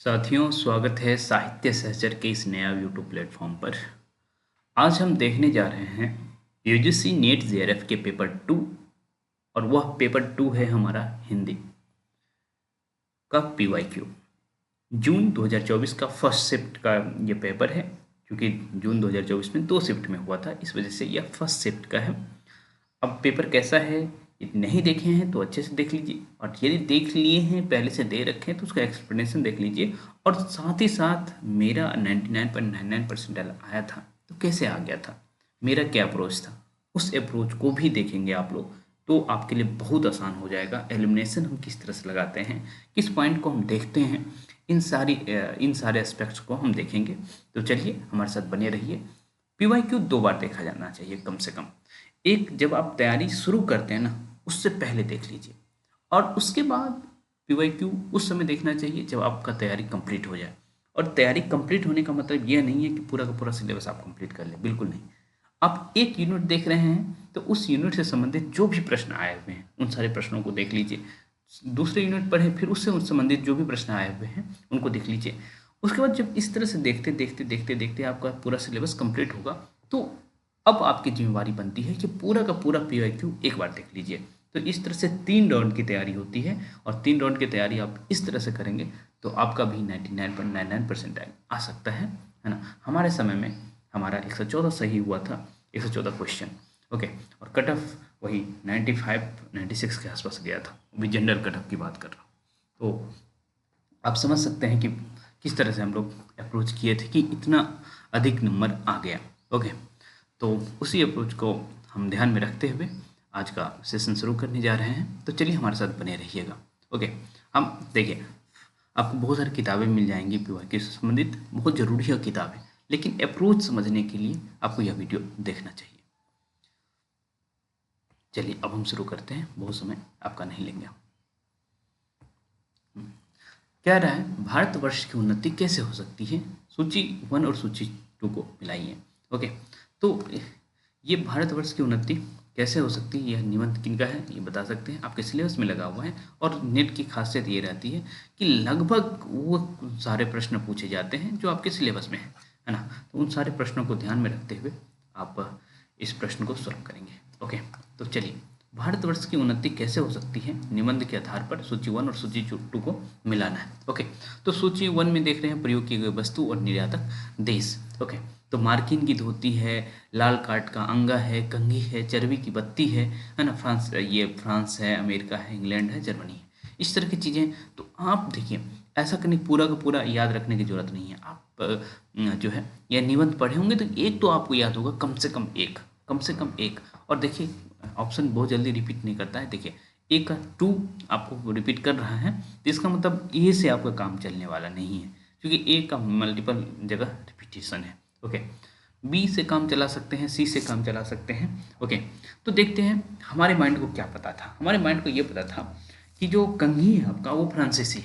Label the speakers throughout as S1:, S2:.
S1: साथियों, स्वागत है साहित्य सहचर के इस नया यूट्यूब प्लेटफॉर्म पर। आज हम देखने जा रहे हैं यूजीसी नेट जेआरएफ के पेपर 2। और वह पेपर 2 है हमारा हिंदी का पीवाईक्यू। जून 2024 का फर्स्ट शिफ्ट का ये पेपर है, क्योंकि जून 2024 में 2 शिफ्ट में हुआ था, इस वजह से यह फर्स्ट शिफ्ट का है। अब पेपर कैसा है, यदि नहीं देखे हैं तो अच्छे से देख लीजिए, और यदि देख लिए हैं, पहले से दे रखे हैं, तो उसका एक्सप्लेनेशन देख लीजिए। और साथ ही साथ मेरा 99.99 परसेंटाइल आया था, तो कैसे आ गया था, मेरा क्या अप्रोच था, उस अप्रोच को भी देखेंगे आप लोग, तो आपके लिए बहुत आसान हो जाएगा। एलिमिनेशन हम किस तरह से लगाते हैं, किस पॉइंट को हम देखते हैं, इन सारे एस्पेक्ट्स को हम देखेंगे। तो चलिए हमारे साथ बने रहिए। पीवाईक्यू 2 बार देखा जाना चाहिए कम से कम। एक, जब आप तैयारी शुरू करते हैं ना, उससे पहले देख लीजिए, और उसके बाद पीवाईक्यू उस समय देखना चाहिए जब आपका तैयारी कंप्लीट हो जाए। और तैयारी कंप्लीट होने का मतलब यह नहीं है कि पूरा का पूरा सिलेबस आप कंप्लीट कर लें, बिल्कुल नहीं। आप एक यूनिट देख रहे हैं तो उस यूनिट से संबंधित जो भी प्रश्न आए हुए हैं उन सारे प्रश्नों को देख लीजिए। दूसरे यूनिट पर है, फिर उससे संबंधित जो भी प्रश्न आए हुए हैं उनको देख लीजिए। उसके बाद जब इस तरह से देखते देखते देखते देखते आपका पूरा सिलेबस कंप्लीट होगा, तो अब आपकी जिम्मेवारी बनती है कि पूरा का पूरा पीवाईक्यू एक बार देख लीजिए। तो इस तरह से 3 राउंड की तैयारी होती है, और 3 राउंड की तैयारी आप इस तरह से करेंगे तो आपका भी 99.99 परसेंटाइल आ सकता है ना। हमारे समय में हमारा 114 सही हुआ था, 114 क्वेश्चन। ओके, और कट ऑफ वही 95-96 के आसपास गया था, भी जनरल कट ऑफ की बात कर रहा हूँ। तो आप समझ सकते हैं कि किस तरह से हम लोग अप्रोच किए थे कि इतना अधिक नंबर आ गया। ओके, तो उसी अप्रोच को हम ध्यान में रखते हुए आज का सेशन शुरू करने जा रहे हैं। तो चलिए हमारे साथ बने रहिएगा। ओके, हम देखिए, आपको बहुत सारी किताबें मिल जाएंगी पीवाईक्यू से संबंधित, बहुत ज़रूरी है किताबें, लेकिन अप्रोच समझने के लिए आपको यह वीडियो देखना चाहिए। चलिए अब हम शुरू करते हैं, बहुत समय आपका नहीं लेंगे हम। कह रहा है, भारतवर्ष की उन्नति कैसे हो सकती है, सूची 1 और सूची 2 को मिलाइए। ओके, तो ये भारतवर्ष की उन्नति कैसे हो सकती है, यह निबंध किनका है ये बता सकते हैं, आपके सिलेबस में लगा हुआ है। और नेट की खासियत ये रहती है कि लगभग वो सारे प्रश्न पूछे जाते हैं जो आपके सिलेबस में है ना। तो उन सारे प्रश्नों को ध्यान में रखते हुए आप इस प्रश्न को सॉल्व करेंगे। ओके, तो चलिए, भारतवर्ष की उन्नति कैसे हो सकती है, निबंध के आधार पर सूची 1 और सूची 2 को मिलाना है। ओके, तो सूची 1 में देख रहे हैं प्रयोग की गई वस्तु और निर्यातक देश। ओके, तो मार्किन की धोती है, लाल कार्ड का अंगा है, कंघी है, चरबी की बत्ती है ना। फ्रांस, ये फ्रांस है, अमेरिका है, इंग्लैंड है, जर्मनी है, इस तरह की चीज़ें। तो आप देखिए, ऐसा करने पूरा का पूरा याद रखने की जरूरत नहीं है। आप जो है यह निबंध पढ़े होंगे तो एक तो आपको याद होगा, कम से कम एक, कम से कम एक। और देखिए, ऑप्शन बहुत जल्दी रिपीट नहीं करता है। देखिए, ए का 2 आपको रिपीट कर रहा है, तो इसका मतलब ए से आपका काम चलने वाला नहीं है, क्योंकि ए का मल्टीपल जगह रिपीटेशन है। ओके, बी से काम चला सकते हैं, सी से काम चला सकते हैं। ओके, तो देखते हैं हमारे माइंड को क्या पता था। हमारे माइंड को ये पता था कि जो कंघी है आपका वो फ्रांसीसी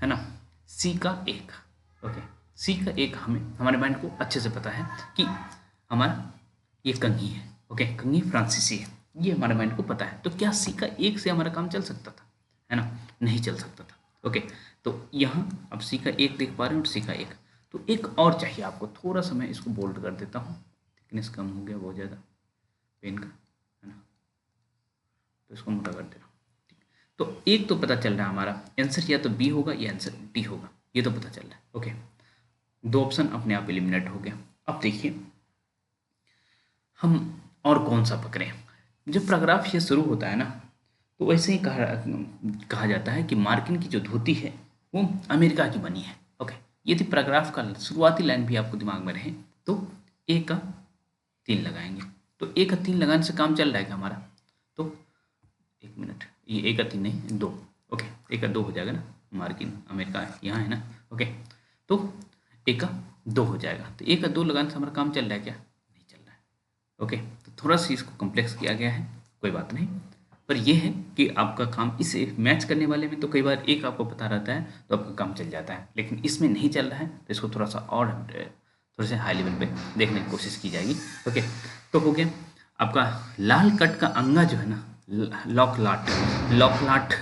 S1: है ना। सी का एक, ओके, सी का एक हमें, हमारे माइंड को अच्छे से पता है कि हमारा ये कंघी है। ओके, कंघी फ्रांसीसी है, ये हमारे माइंड को पता है। तो क्या सी का एक से हमारा काम चल सकता था, है ना, नहीं चल सकता था। ओके, तो यहाँ अब सी का एक देख पा रहे हैं और सी का एक, तो एक और चाहिए आपको। थोड़ा सा मैं इसको बोल्ड कर देता हूँ, थिकनेस कम हो गया बहुत ज़्यादा पेन का, है ना, तो इसको मोटा कर दे रहा हूँ। तो एक तो पता चल रहा है हमारा आंसर या तो बी होगा या आंसर डी होगा, ये तो पता चल रहा है। ओके, 2 ऑप्शन अपने आप एलिमिनेट हो गया। अब देखिए हम और कौन सा पकड़ें। जब पैराग्राफ ये शुरू होता है ना, तो वैसे ही कहा जाता है कि मार्किन की जो धोती है वो अमेरिका की बनी है। ओके, यदि पैराग्राफ का शुरुआती लाइन भी आपको दिमाग में रहे तो ए का 3 लगाएंगे। तो ए का 3 लगाने से काम चल रहा है क्या हमारा, तो 1 मिनट, ये ए का 3 नहीं 2। ओके, ए का 2 हो जाएगा ना, मार्किन अमेरिका यहाँ है ना। ओके, तो ए का 2 हो जाएगा। तो ए का 2 लगाने से हमारा काम चल रहा है क्या, नहीं चल रहा है। ओके, तो थोड़ा सा इसको कॉम्प्लेक्स किया गया है, कोई बात नहीं। पर यह है कि आपका काम इसे मैच करने वाले में तो कई बार एक आपको पता रहता है तो आपका काम चल जाता है, लेकिन इसमें नहीं चल रहा है तो इसको थोड़ा सा और थोड़े से हाई लेवल पे देखने की कोशिश की जाएगी। ओके, तो हो गया आपका लाल कट का अंगा जो है ना, लॉकलाट, लॉकलाट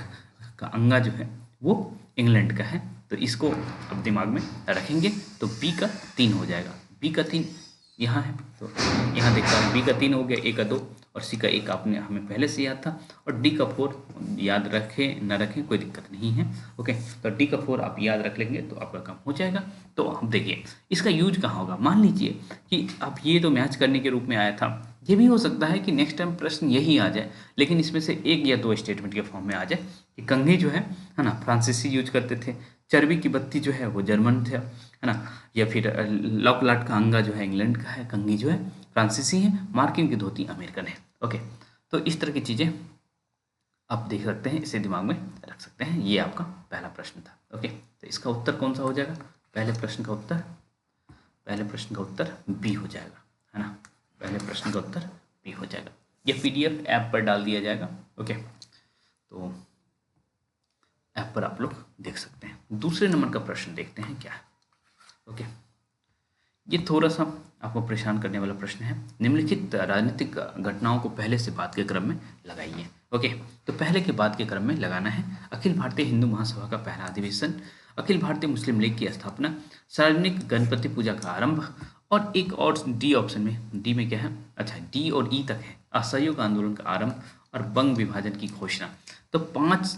S1: का अंगा जो है वो इंग्लैंड का है। तो इसको अब दिमाग में रखेंगे तो बी का 3 हो जाएगा। बी का 3 यहाँ है, तो यहाँ देखता हूँ बी का 3 हो गया, ए का 2 और सी का 1 आपने हमें पहले से याद था, और डी का 4 याद रखें न रखें कोई दिक्कत नहीं है। ओके, तो डी का 4 आप याद रख लेंगे तो आपका काम हो जाएगा। तो अब देखिए इसका यूज कहाँ होगा। मान लीजिए कि अब ये तो मैच करने के रूप में आया था, ये भी हो सकता है कि नेक्स्ट टाइम प्रश्न यही आ जाए, लेकिन इसमें से 1 या 2 स्टेटमेंट के फॉर्म में आ जाए कि कंघी जो है ना फ्रांसीसी यूज करते थे, चर्बी की बत्ती जो है वो जर्मन थे, है ना, या फिर लॉकलाट का अंगा जो है इंग्लैंड का है, कंघी जो है फ्रांसीसी है, मार्किन की धोती अमेरिकन है। ओके, तो इस तरह की चीज़ें आप देख सकते हैं, इसे दिमाग में रख सकते हैं। ये आपका पहला प्रश्न था। ओके, तो इसका उत्तर कौन सा हो जाएगा? पहले प्रश्न का उत्तर बी हो जाएगा, है ना। पहले प्रश्न का उत्तर बी हो जाएगा। ये पीडीएफ ऐप पर डाल दिया जाएगा। ओके, तो ऐप पर आप लोग देख सकते हैं। दूसरे नंबर का प्रश्न देखते हैं क्या है। ओके, ये थोड़ा सा आपको परेशान करने वाला प्रश्न है। निम्नलिखित राजनीतिक घटनाओं को पहले से बाद के क्रम में लगाइए। ओके, तो पहले के बाद के क्रम में लगाना है अखिल भारतीय हिंदू महासभा का पहला अधिवेशन, अखिल भारतीय मुस्लिम लीग की स्थापना, सार्वजनिक गणपति पूजा का आरंभ, और एक और डी ऑप्शन में, डी में क्या है, अच्छा डी और ई तक है, असहयोग आंदोलन का आरंभ और बंग विभाजन की घोषणा। तो 5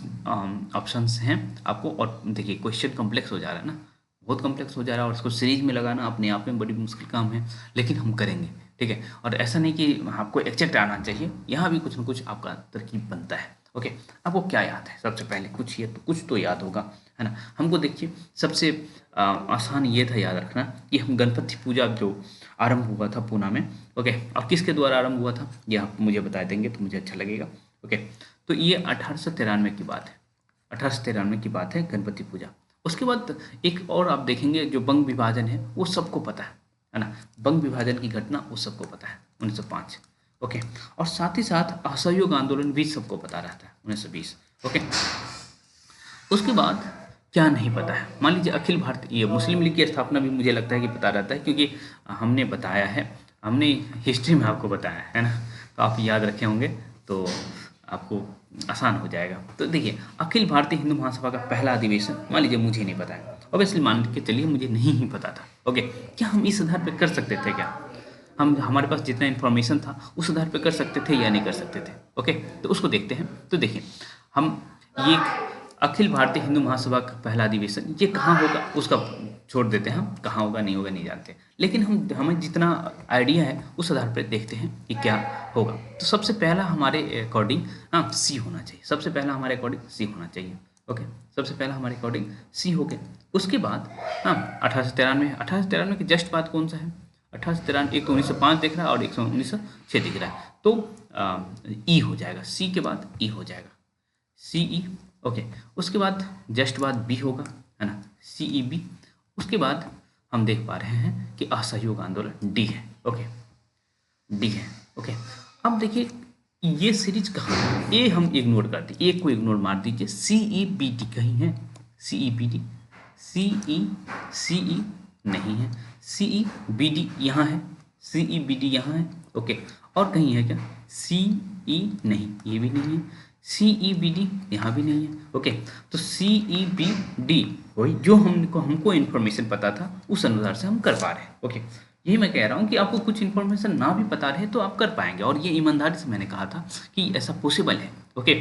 S1: ऑप्शंस हैं आपको। और देखिए क्वेश्चन कॉम्प्लेक्स हो जा रहा है ना, बहुत कॉम्प्लेक्स हो जा रहा है, और इसको सीरीज में लगाना अपने आप में बड़ी मुश्किल काम है, लेकिन हम करेंगे, ठीक है। और ऐसा नहीं कि आपको एग्जैक्ट आना चाहिए, यहाँ भी कुछ ना कुछ आपका तरकीब बनता है। ओके, आपको क्या याद है? सबसे पहले कुछ तो याद होगा, है ना। हमको देखिए सबसे आसान ये था याद रखना कि हम गणपति पूजा जो आरंभ हुआ था पूना में, ओके, और किसके द्वारा आरंभ हुआ था ये आप मुझे बता देंगे तो मुझे अच्छा लगेगा। ओके, तो ये 1893 की बात है, 1893 की बात है गणपति पूजा। उसके बाद एक और आप देखेंगे जो बंग विभाजन है वो सबको पता है ना, बंग विभाजन की घटना वो सबको पता है 1905। ओके, और साथ ही साथ असहयोग आंदोलन भी सबको पता रहता है 1920। ओके, उसके बाद क्या नहीं पता है? मान लीजिए अखिल भारतीय मुस्लिम लीग की स्थापना भी मुझे लगता है कि पता रहता है, क्योंकि हमने बताया है, हमने हिस्ट्री में आपको बताया है ना, तो आप याद रखे होंगे तो आपको आसान हो जाएगा। तो देखिए अखिल भारतीय हिंदू महासभा का पहला अधिवेशन, मान लीजिए मुझे नहीं पता है, ऑब्वियसली मान के चलिए मुझे नहीं ही पता था। ओके, क्या हम इस आधार पर कर सकते थे? क्या हम हमारे पास जितना इन्फॉर्मेशन था उस आधार पर कर सकते थे या नहीं कर सकते थे? ओके, तो उसको देखते हैं। तो देखिए हम ये अखिल भारतीय हिंदू महासभा का पहला अधिवेशन ये कहाँ होगा उसका छोड़ देते हैं, हम कहाँ होगा नहीं होगा नहीं जानते, लेकिन हमें जितना आइडिया है उस आधार पर देखते हैं कि क्या होगा। तो सबसे पहला हमारे अकॉर्डिंग सी होना चाहिए, सबसे पहला हमारे अकॉर्डिंग सी होना चाहिए। ओके, सबसे पहला हमारे अकॉर्डिंग सी हो गया। उसके बाद 1893 के जस्ट बाद कौन सा है? 1893, एक तो 1905 दिख रहा है और एक 1906 दिख रहा है, तो ई हो जाएगा, सी के बाद ई हो जाएगा, सी ई। ओके, उसके बाद जस्ट बाद बी होगा, है ना, सी ई बी। उसके बाद हम देख पा रहे हैं कि असहयोग आंदोलन डी है। ओके, डी है। ओके, अब देखिए ये सीरीज कहाँ है? ए हम इग्नोर कर दी, ए को इग्नोर मार दीजिए, सी ई बी डी कहीं है? सी ई बी डी, सी ई नहीं है, सी ई बी डी यहाँ है, सी ई बी डी यहाँ है। ओके, और कहीं है क्या? सी ई नहीं, ये भी नहीं है, सी ई बी डी यहाँ भी नहीं है। ओके, तो सी ई बी डी वही जो हमको इन्फॉर्मेशन पता था उस अनुसार से हम कर पा रहे हैं। ओके, यही मैं कह रहा हूँ कि आपको कुछ इन्फॉर्मेशन ना भी पता रहे तो आप कर पाएंगे, और ये ईमानदारी से मैंने कहा था कि ऐसा पॉसिबल है। ओके,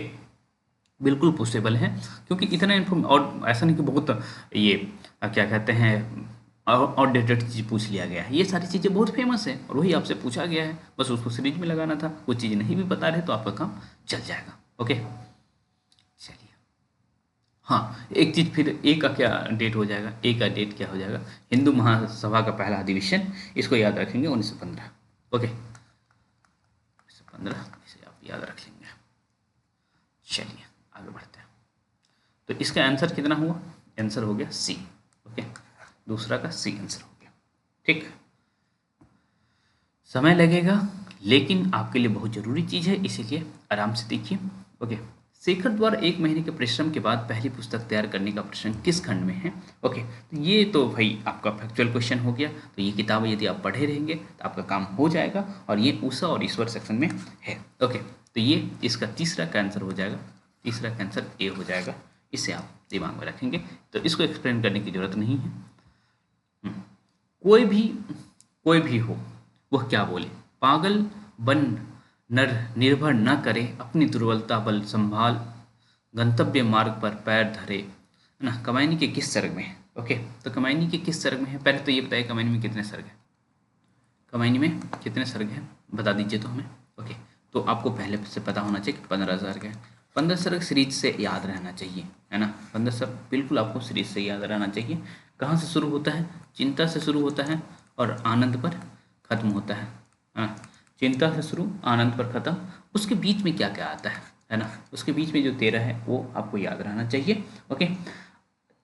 S1: बिल्कुल पॉसिबल है, क्योंकि इतना और ऐसा नहीं कि बहुत ये क्या कहते हैं आउटडेटेड चीज़ पूछ लिया गया है, ये सारी चीज़ें बहुत फेमस है और वही आपसे पूछा गया है, बस उसको सीरीज में लगाना था। कुछ चीज़ नहीं भी पता रहे तो आपका काम चल जाएगा। ओके, चलिए, हाँ एक चीज़ फिर ए का क्या डेट हो जाएगा? ए का डेट क्या हो जाएगा? हिंदू महासभा का पहला अधिवेशन, इसको याद रखेंगे 1915। ओके, 1915 इसे आप याद रख लेंगे। चलिए आगे बढ़ते हैं। तो इसका आंसर कितना हुआ? आंसर हो गया सी। ओके, दूसरा का सी आंसर हो गया। ठीक, समय लगेगा लेकिन आपके लिए बहुत ज़रूरी चीज़ है, इसीलिए आराम से देखिए। ओके, शेखर द्वारा 1 महीने के परिश्रम के बाद पहली पुस्तक तैयार करने का प्रश्न किस खंड में है? ओके, तो ये तो भाई आपका फैक्चुअल क्वेश्चन हो गया, तो ये किताब यदि आप पढ़े रहेंगे तो आपका काम हो जाएगा, और ये उषा और ईश्वर सेक्शन में है। ओके, तो ये इसका तीसरा का आंसर हो जाएगा, तीसरा का आंसर ए हो जाएगा, इसे आप दिमाग में रखेंगे, तो इसको एक्सप्लेन करने की जरूरत नहीं है। हम्म, कोई भी कोई भी हो, वह क्या बोले, पागल बन नर निर्भर न करे, अपनी दुर्बलता बल संभाल, गंतव्य मार्ग पर पैर धरे, है ना। कमायनी के किस सर्ग में है? ओके, तो कमायनी के किस सर्ग में है, पहले तो ये बताइए कमायनी में कितने सर्ग है, कमायनी में कितने सर्ग हैं बता दीजिए तो हमें। ओके, तो आपको पहले से पता होना चाहिए कि 15 सर्ग है। 15 सर्ग सीरीज से याद रहना चाहिए, है ना। 15 सर्ग बिल्कुल आपको सीरीज से याद रहना चाहिए। कहाँ से शुरू होता है? चिंता से शुरू होता है और आनंद पर खत्म होता है ना। चिंता से शुरू, आनंद पर खत्म, उसके बीच में क्या क्या आता है ना। उसके बीच में जो 13 है वो आपको याद रहना चाहिए। ओके,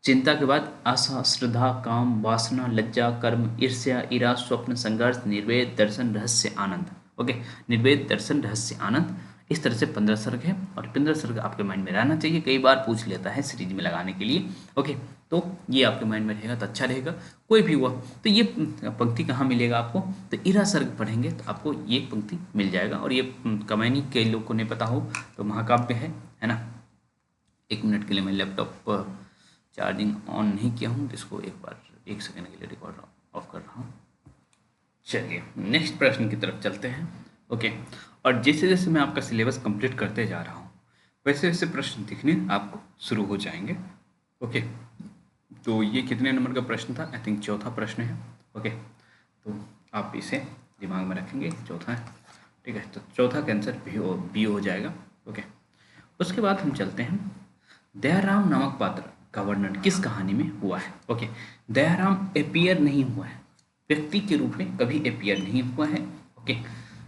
S1: चिंता के बाद आशा, श्रद्धा, काम, वासना, लज्जा, कर्म, ईर्ष्या, ईरा, स्वप्न, संघर्ष, निर्वेद, दर्शन, रहस्य, आनंद। ओके, निर्वेद, दर्शन, रहस्य, आनंद, इस तरह से 15 सर्ग है और 15 सर्ग आपके माइंड में रहना चाहिए। कई बार पूछ लेता है सीरीज में लगाने के लिए। ओके, तो ये आपके माइंड में रहेगा तो अच्छा रहेगा। कोई भी हुआ तो ये पंक्ति कहाँ मिलेगा आपको, तो ईरा सर्ग पढ़ेंगे तो आपको ये पंक्ति मिल जाएगा। और ये कमैनी के लोग को नहीं पता हो तो महाकाव्य है ना। 1 मिनट के लिए मैं लैपटॉप चार्जिंग ऑन नहीं किया हूँ, जिसको एक बार 1 सेकंड के लिए रिकॉर्ड ऑफ कर रहा हूँ। चलिए नेक्स्ट प्रश्न की तरफ चलते हैं। ओके, और जैसे जैसे मैं आपका सिलेबस कंप्लीट करते जा रहा हूँ वैसे वैसे प्रश्न दिखने आपको शुरू हो जाएंगे। ओके, तो ये कितने नंबर का प्रश्न था? आई थिंक चौथा प्रश्न है। ओके, तो आप इसे दिमाग में रखेंगे, चौथा है, ठीक है। तो चौथा का आंसर बी हो जाएगा। ओके, उसके बाद हम चलते हैं, दयाराम नामक पात्र का वर्णन किस कहानी में हुआ है? ओके, दयाराम अपियर नहीं हुआ है, व्यक्ति के रूप में कभी अपियर नहीं हुआ है। ओके,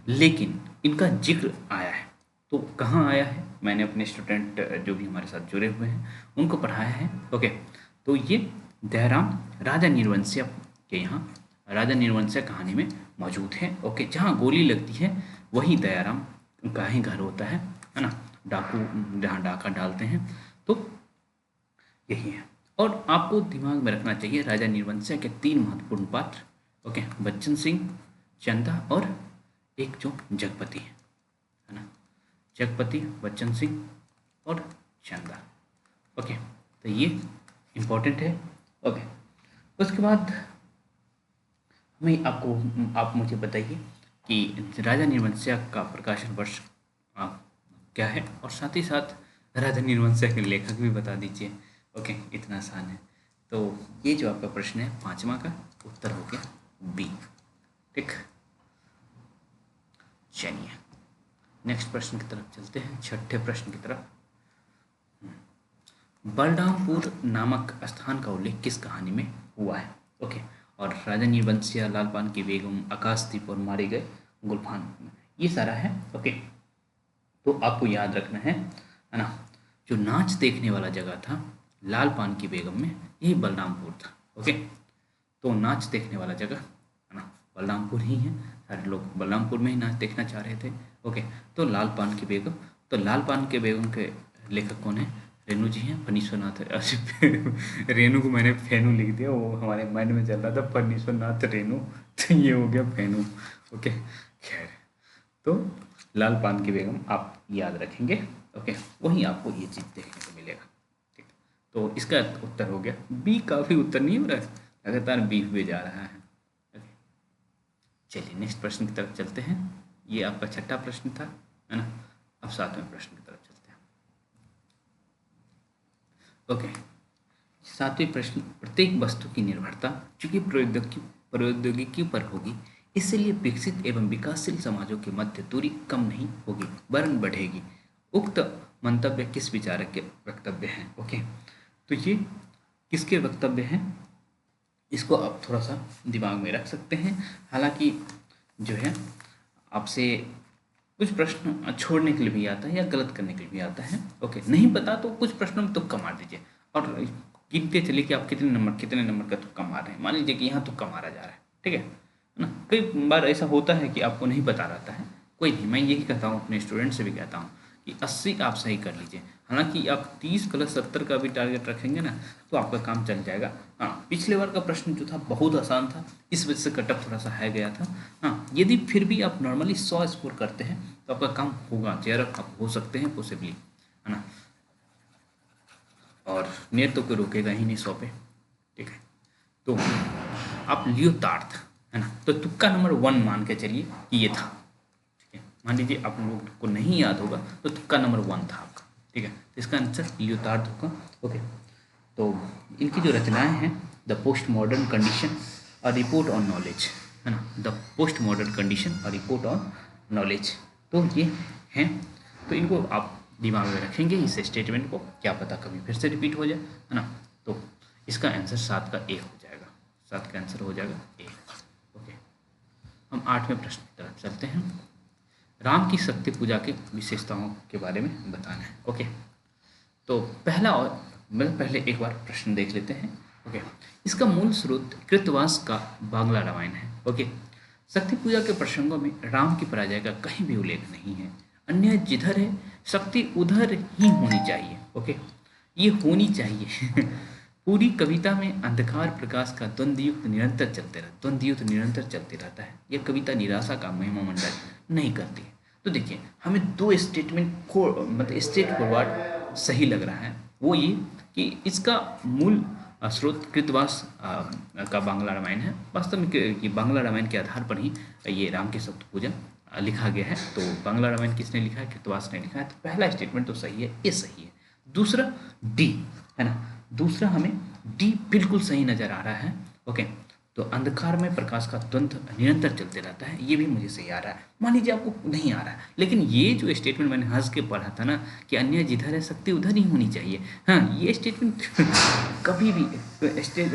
S1: लेकिन इनका जिक्र आया है। तो कहाँ आया है? मैंने अपने स्टूडेंट जो भी हमारे साथ जुड़े हुए हैं उनको पढ़ाया है। ओके, तो ये दयाराम राजा निर्वंशिया के यहाँ, राजा निर्वंशिया कहानी में मौजूद है। ओके, जहाँ गोली लगती है वही दयाराम का ही घर होता है ना। डाकू जहाँ डाका डालते हैं तो यही है। और आपको दिमाग में रखना चाहिए राजा निर्वंशिया के 3 महत्वपूर्ण पात्र। ओके, बच्चन सिंह, चंदा और एक जो जगपति है ना, जगपति, बच्चन सिंह और चंदा। ओके, तो ये इम्पोर्टेंट है। ओके, उसके बाद हमें आप मुझे बताइए कि राजा निर्वंशिया का प्रकाशन वर्ष क्या है, और साथ ही साथ राजा निर्वंशिया के लेखक भी बता दीजिए। ओके, इतना आसान है। तो ये जो आपका प्रश्न है 5वां का उत्तर हो गया बी। ठीक, चलिए नेक्स्ट प्रश्न की तरफ चलते हैं, छठे प्रश्न की तरफ। बलरामपुर नामक स्थान का उल्लेख किस कहानी में हुआ है? ओके, और राजा निर्वंशिया, लालपान की बेगम, आकाशदीप और मारे गए गुलफान, ये सारा है। ओके, तो आपको याद रखना है ना, जो नाच देखने वाला जगह था लालपान की बेगम में, यही बलरामपुर था। ओके, तो नाच देखने वाला जगह है ना बलरामपुर ही है। सारे लोग बलरामपुर में ही नाच देखना चाह रहे थे। ओके, तो लालपान की बेगम, तो लालपान के बेगम के लेखक कौन है? रेणु जी हैं, फणीश्वरनाथ। रेणु को मैंने फेनू लिख दिया, वो हमारे माइंड में चल रहा था फणीश्वरनाथ रेणु, तो ये हो गया फेनू। ओके, खैर, तो लालपान की बेगम आप याद रखेंगे। ओके, वहीं आपको ये चीज़ देखने को मिलेगा। ठीक, तो इसका उत्तर हो गया बी। काफ़ी उत्तर नहीं हो रहा है, लगातार बी हुए जा रहा है। ओके, चलिए नेक्स्ट प्रश्न की तरफ चलते हैं। ये आपका छठा प्रश्न था, है ना। अब 7वें प्रश्न की तरफ चलते हैं। ओके, 7वें प्रश्न, प्रत्येक वस्तु की निर्भरता चूंकि प्रौद्योगिकी पर होगी, इसलिए विकसित एवं विकासशील समाजों के मध्य दूरी कम नहीं होगी वरन बढ़ेगी। उक्त मंतव्य किस विचारक के वक्तव्य हैं? ओके, तो ये किसके वक्तव्य हैं, इसको आप थोड़ा सा दिमाग में रख सकते हैं। हालांकि जो है आपसे कुछ प्रश्न छोड़ने के लिए भी आता है या गलत करने के लिए भी आता है। ओके, नहीं पता तो कुछ प्रश्नों में तुक्का मार दीजिए और गिनते चलिए कि आप कितने नंबर का तुक्का मार रहे हैं। मान लीजिए कि यहाँ तुक्का मारा जा रहा है, ठीक है ना। कई बार ऐसा होता है कि आपको नहीं पता रहता है, कोई नहीं, मैं यही कहता हूँ, अपने स्टूडेंट से भी कहता हूँ कि 80 आप सही कर लीजिए। हालांकि आप 30 + 70 का भी टारगेट रखेंगे ना तो आपका काम चल जाएगा। हाँ, पिछले बार का प्रश्न जो था बहुत आसान था, इस वजह से कटअप थोड़ा सा हाई गया था। हाँ, यदि फिर भी आप नॉर्मली 100 स्कोर करते हैं तो आपका काम होगा, चेयर अप आप हो सकते हैं पॉसिबली, है ना। और नेट तो कोई रोकेगा ही नहीं 100 पे, ठीक है। तो आप लियोतार्द, है ना, तो तुक्का नंबर 1 मान के चलिए कि ये था, ठीक है। मान लीजिए आप लोग को नहीं याद होगा तो तुक्का नंबर 1 था आपका, ठीक है। तो इसका आंसर लियोतार्द होगा, ओके। तो इनकी जो रचनाएं हैं, the post modern condition, a report on knowledge, है ना, the post modern condition, a report on knowledge, तो ये हैं। तो इनको आप दिमाग में रखेंगे इस स्टेटमेंट को, क्या पता कभी फिर से रिपीट हो जाए, है ना। तो इसका आंसर 7 का ए हो जाएगा, 7 का आंसर हो जाएगा ए, ओके। हम 8वें प्रश्न की तरफ चलते हैं। राम की शक्ति पूजा की विशेषताओं के बारे में बताना है, ओके। तो पहला, और मतलब पहले एक बार प्रश्न देख लेते हैं, ओके। इसका मूल स्रोत कृतवास का बांग्ला रामायण है, ओके। शक्ति पूजा के प्रसंगों में राम की पराजय का कहीं भी उल्लेख नहीं है। अन्याय जिधर है शक्ति उधर ही होनी चाहिए, ओके, ये होनी चाहिए। पूरी कविता में अंधकार प्रकाश का द्वंद्व युक्त निरंतर चलते रहता है। यह कविता निराशा का महिमा मंडन नहीं करती है। तो देखिए, हमें दो स्टेटमेंट को, मतलब स्ट्रेट फॉरवर्ड सही लग रहा है। वो ये कि इसका मूल स्रोत कृतवास का बांग्ला रामायण है। वास्तव में कि बांग्ला रामायण के आधार पर ही ये राम की शक्ति पूजन लिखा गया है। तो बांग्ला रामायण किसने लिखा है? कृतवास ने लिखा है। तो पहला स्टेटमेंट तो सही है, ये सही है। दूसरा डी, है ना, दूसरा हमें डी बिल्कुल सही नजर आ रहा है, ओके। तो अंधकार में प्रकाश का द्वंद्व निरंतर चलते रहता है, ये भी मुझे सही आ रहा है। मान लीजिए आपको नहीं आ रहा है, लेकिन ये जो स्टेटमेंट मैंने हंस के पढ़ा था ना कि अन्य जिधर है शक्ति उधर ही होनी चाहिए, हाँ, ये स्टेटमेंट कभी भी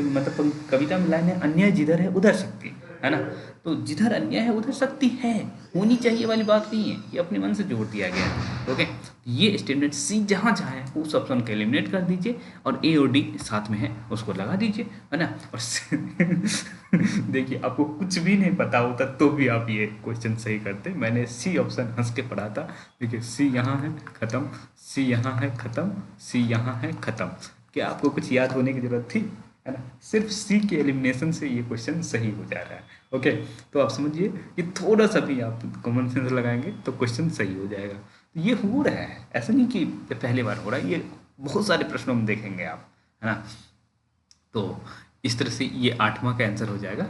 S1: मतलब कविता में लाइन है अन्य जिधर है उधर शक्ति, है ना। तो जिधर अन्याय है उधर शक्ति है, होनी चाहिए वाली बात नहीं है, ये अपने मन से जोड़ दिया गया है, ओके। ये स्टेटमेंट सी जहाँ जहाँ है उस ऑप्शन को एलिमिनेट कर दीजिए और ए और डी साथ में है उसको लगा दीजिए, है ना। और देखिए, आपको कुछ भी नहीं पता होता तो भी आप ये क्वेश्चन सही करते। मैंने सी ऑप्शन हंस के पढ़ा था। देखिए, सी यहाँ है खत्म, सी यहाँ है खत्म, सी यहाँ है खत्म। क्या आपको कुछ याद होने की जरूरत थी? है ना, सिर्फ सी के एलिमिनेशन से ये क्वेश्चन सही हो जा रहा है, ओके। तो आप समझिए कि थोड़ा सा भी आप कॉमन सेंस लगाएंगे तो क्वेश्चन सही हो जाएगा। तो ये हो रहा है, ऐसा नहीं कि पहली बार हो रहा है, ये बहुत सारे प्रश्नों में देखेंगे आप, है ना। तो इस तरह से ये 8वां का आंसर हो जाएगा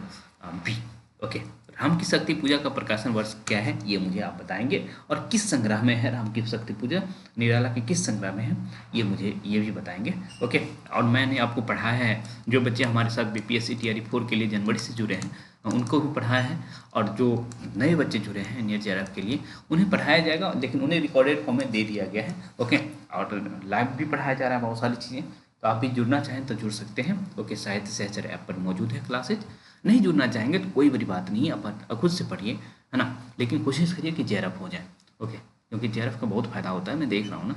S1: बी, ओके। राम की शक्ति पूजा का प्रकाशन वर्ष क्या है ये मुझे आप बताएंगे, और किस संग्रह में है राम की शक्ति पूजा, निराला के किस संग्रह में है ये मुझे ये भी बताएंगे, ओके। और मैंने आपको पढ़ाया है, जो बच्चे हमारे साथ बीपीएससी टीआरई 4 के लिए जनवरी से जुड़े हैं उनको भी पढ़ाया है, और जो नए बच्चे जुड़े हैं नीट जेआरएफ के लिए उन्हें पढ़ाया जाएगा, लेकिन उन्हें रिकॉर्डेड फॉर्म में दे दिया गया है, ओके। और लाइव भी पढ़ाया जा रहा है बहुत सारी चीज़ें। तो आप भी जुड़ना चाहें तो जुड़ सकते हैं, ओके। साहित्य सहचर ऐप पर मौजूद है क्लासेज। नहीं जुड़ना चाहेंगे तो कोई बड़ी बात नहीं है, आप खुद से पढ़िए, है ना। लेकिन कोशिश करिए कि जेआरएफ हो जाए, ओके, क्योंकि जेआरएफ का बहुत फायदा होता है, मैं देख रहा हूँ ना,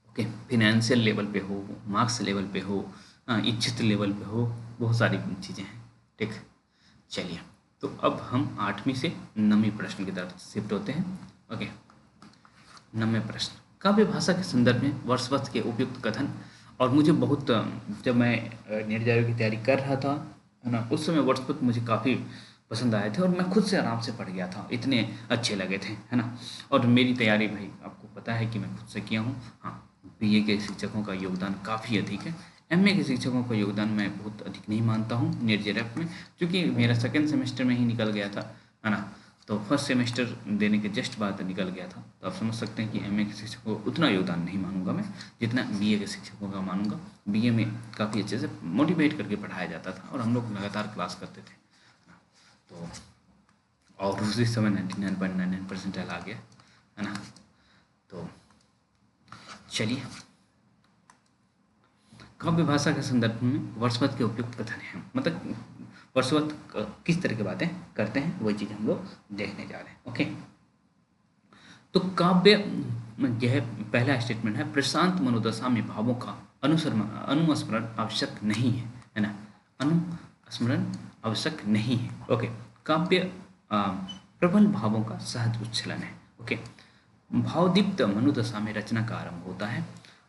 S1: ओके। फिनेंशियल लेवल पे हो, मार्क्स लेवल पे हो, इच्छित लेवल पे हो, बहुत सारी चीज़ें हैं, ठीक। चलिए, तो अब हम 8वीं से 9वीं प्रश्न की तरफ शिफ्ट होते हैं, ओके। 9वें प्रश्न, काव्य भाषा के संदर्भ में वर्षवत के उपयुक्त कथन। और मुझे बहुत, जब मैं नीट जेआरएफ की तैयारी कर रहा था, है ना, उस समय वर्षवत मुझे काफ़ी पसंद आए थे और मैं खुद से आराम से पढ़ गया था, इतने अच्छे लगे थे, है ना। और मेरी तैयारी भाई आपको पता है कि मैं खुद से किया हूँ। हाँ, बीए के शिक्षकों का योगदान काफ़ी अधिक है, एमए के शिक्षकों का योगदान मैं बहुत अधिक नहीं मानता हूँ नीट जेआरएफ में, क्योंकि मेरा सेकेंड सेमेस्टर में ही निकल गया था, है ना। तो फर्स्ट सेमेस्टर देने के जस्ट बाद निकल गया था। तो आप समझ सकते हैं कि एमए के शिक्षकों को उतना योगदान नहीं मानूंगा मैं जितना बीए के शिक्षकों का मानूंगा। बीए में काफ़ी अच्छे से मोटिवेट करके पढ़ाया जाता था और हम लोग लगातार क्लास करते थे। तो और उसी समय 99.99% आ गया, है ना। तो चलिए, काव्य भाषा के संदर्भ में वर्षवत के उपयुक्त कथन हैं, मतलब वर्षवत किस तरह की बातें करते हैं वही चीज़ हम लोग देखने जा रहे हैं, ओके। तो काव्य यह पहला स्टेटमेंट है, प्रशांत मनोदशा में भावों का अनुस्मरण आवश्यक नहीं है ना, अनुस्मरण आवश्यक नहीं है, ओके। काव्य प्रबल भावों का सहज उच्छलन है, ओके। भावदीप्त मनोदशा में रचना का आरंभ होता है।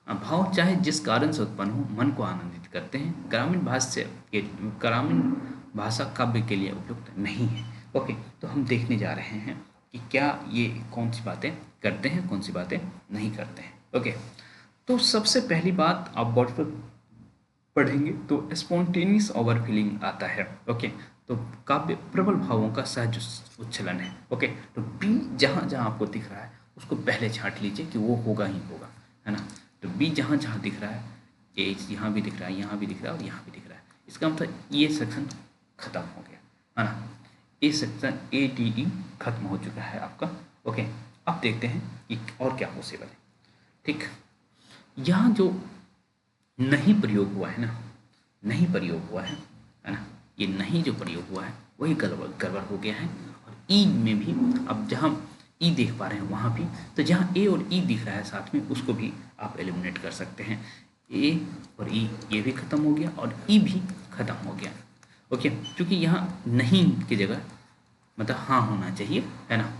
S1: भाव चाहे जिस कारण से उत्पन्न हो मन को आनंदित करते हैं। ग्रामीण भाषा काव्य के लिए उपयुक्त नहीं है, ओके। तो हम देखने जा रहे हैं कि क्या ये कौन सी बातें करते हैं, कौन सी बातें नहीं करते हैं, ओके। तो सबसे पहली बात आप वर्ड पर पढ़ेंगे तो स्पॉन्टेनियस ओवरफीलिंग आता है। ओके, तो काव्य प्रबल भावों का सहज उच्छलन है। ओके, तो बी जहाँ जहाँ आपको दिख रहा है उसको पहले छांट लीजिए कि वो होगा ही होगा, है ना। तो बी जहाँ जहाँ दिख रहा है, ए यहाँ भी दिख रहा है, यहाँ भी दिख रहा है और यहाँ भी दिख रहा है, इसका मतलब ये सेक्शन खत्म हो गया, है ना। ये सेक्शन ए डी ई खत्म हो चुका है आपका। ओके, अब देखते हैं कि और क्या पॉसिबल है। ठीक, यहाँ जो नहीं प्रयोग हुआ है ना, नहीं प्रयोग हुआ है ना, ये नहीं जो प्रयोग हुआ है वही गड़बड़ गड़बड़ हो गया है। और ई में भी अब जहाँ ई देख पा रहे हैं वहाँ भी, तो जहाँ ए और ई दिख रहा है साथ में उसको भी आप एलिमिनेट कर सकते हैं। ए और ई ये भी खत्म हो गया और ई भी खत्म हो गया। ओके, क्योंकि यहाँ नहीं की जगह मतलब हाँ होना चाहिए, है ना।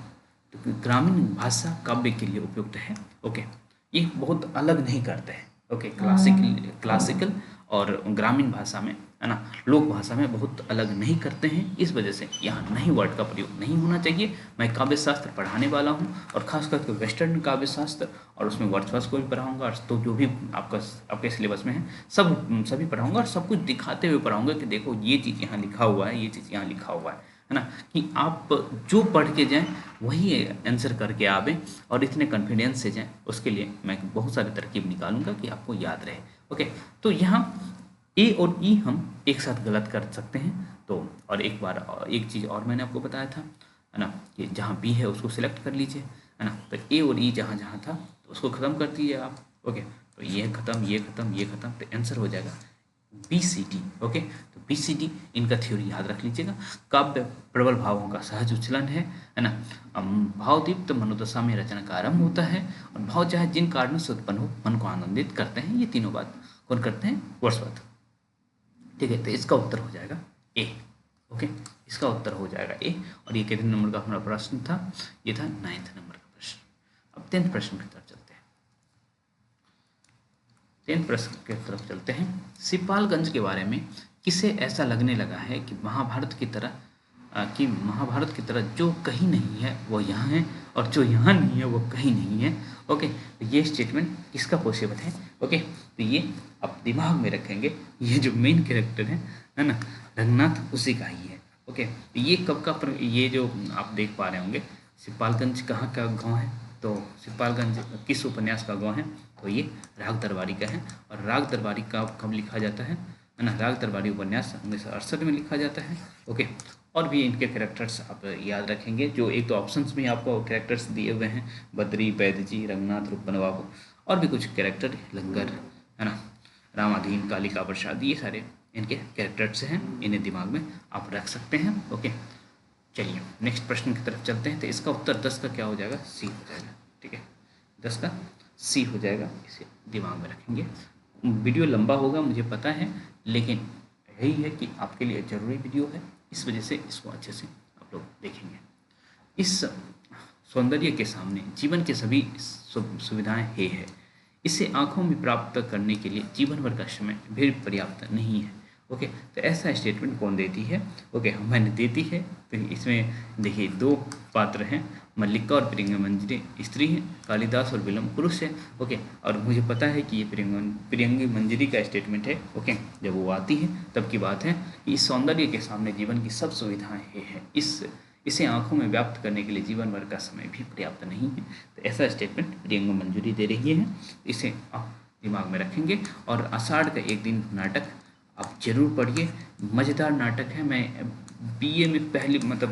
S1: तो ग्रामीण भाषा काव्य के लिए उपयुक्त है। ओके, ये बहुत अलग नहीं करते हैं। ओके, क्लासिकल और ग्रामीण भाषा में, है ना, लोक भाषा में बहुत अलग नहीं करते हैं। इस वजह से यहाँ नहीं वर्ड का प्रयोग नहीं होना चाहिए। मैं काव्य शास्त्र पढ़ाने वाला हूँ और खास करके वेस्टर्न काव्य शास्त्र, और उसमें वर्ड्सवर्थ को भी पढ़ाऊंगा, और तो जो भी आपके सिलेबस में है सभी पढ़ाऊंगा और सब कुछ दिखाते हुए पढ़ाऊंगा कि देखो ये चीज़ यहाँ लिखा हुआ है, ये चीज़ यहाँ लिखा हुआ है ना, कि आप जो पढ़ के जाएं वही आंसर करके आवें और इतने कॉन्फिडेंस से जाएं। उसके लिए मैं बहुत सारे तरकीब निकालूंगा कि आपको याद रहे। ओके, तो यहाँ ए और ई हम एक साथ गलत कर सकते हैं। तो और एक बार एक चीज़ और मैंने आपको बताया था, है ना, कि जहाँ बी है उसको सिलेक्ट कर लीजिए, है ना। तो ए और ई जहाँ जहाँ था तो उसको ख़त्म कर दीजिए आप। ओके, तो ये ख़त्म, ये ख़त्म, ये ख़त्म, तो आंसर हो जाएगा बी सी डी। ओके, तो बी सी डी इनका थ्योरी याद रख लीजिएगा। काव्य प्रबल भावों का सहज उच्चलन है ना। भावदीप्त मनोदशा में रचना का आरंभ होता है और भाव चाहे जिन कारणों से उत्पन्न हो मन को आनंदित करते हैं। ये तीनों बात कौन करते हैं? वर्ड्सवर्थ। ठीक है, तो इसका उत्तर हो जाएगा ए। ओके, इसका उत्तर हो जाएगा ए। और ये कितने नंबर का हमारा प्रश्न था? ये था 9th नंबर का प्रश्न। अब 10th प्रश्न की तरफ चलते हैं। 10th प्रश्न की तरफ चलते हैं। सिपालगंज के बारे में किसे ऐसा लगने लगा है कि महाभारत की तरह जो कहीं नहीं है वो यहाँ है और जो यहाँ नहीं है वो कहीं नहीं है। ओके, तो ये स्टेटमेंट किसका पॉसिबल है? ओके, तो ये आप दिमाग में रखेंगे, ये जो मेन कैरेक्टर है ना, रंगनाथ, उसी का ही है। ओके, तो ये कब का ये जो आप देख पा रहे होंगे, सिपालगंज कहाँ का गांव है? तो सिपालगंज किस उपन्यास का गांव है? तो ये राग दरबारी का है। और राग दरबारी का कब लिखा जाता है ना? राग दरबारी उपन्यास 1968 में लिखा जाता है। ओके, और भी इनके कैरेक्टर्स आप याद रखेंगे, जो एक तो ऑप्शंस में आपको कैरेक्टर्स दिए हुए हैं, बद्री, बैदजी, रंगनाथ, रूपन बाबू, और भी कुछ कैरेक्टर, लंगर, है ना, रामाधीन, कालिका प्रसाद, ये सारे इनके कैरेक्टर्स हैं। इन्हें दिमाग में आप रख सकते हैं। ओके, चलिए नेक्स्ट प्रश्न की तरफ चलते हैं। तो इसका उत्तर 10 का क्या हो जाएगा? सी हो जाएगा। ठीक है, 10 का सी हो जाएगा, इसे दिमाग में रखेंगे। वीडियो लंबा होगा मुझे पता है, लेकिन यही है कि आपके लिए ज़रूरी वीडियो है, इस वजह से इसको अच्छे से आप लोग देखेंगे। इस सौंदर्य के सामने जीवन के सभी सुविधाएं है। इसे आंखों में प्राप्त करने के लिए जीवन भर का समय भी पर्याप्त नहीं है। ओके, तो ऐसा स्टेटमेंट कौन देती है? ओके, मैंने देती है। तो इसमें देखिए 2 पात्र हैं, मल्लिका और प्रियंका मंजरी स्त्री है, कालिदास और विलम पुरुष है। ओके, और मुझे पता है कि ये प्रियंका मंजरी का स्टेटमेंट है। ओके, जब वो आती है तब की बात है कि इस सौंदर्य के सामने जीवन की सब सुविधाएं है, इसे आंखों में व्याप्त करने के लिए जीवन भर का समय भी पर्याप्त नहीं है। तो ऐसा स्टेटमेंट प्रियंका मंजूरी दे रही है, इसे आप दिमाग में रखेंगे। और आषाढ़ का एक दिन नाटक आप जरूर पढ़िए, मज़ेदार नाटक है। मैं बीए में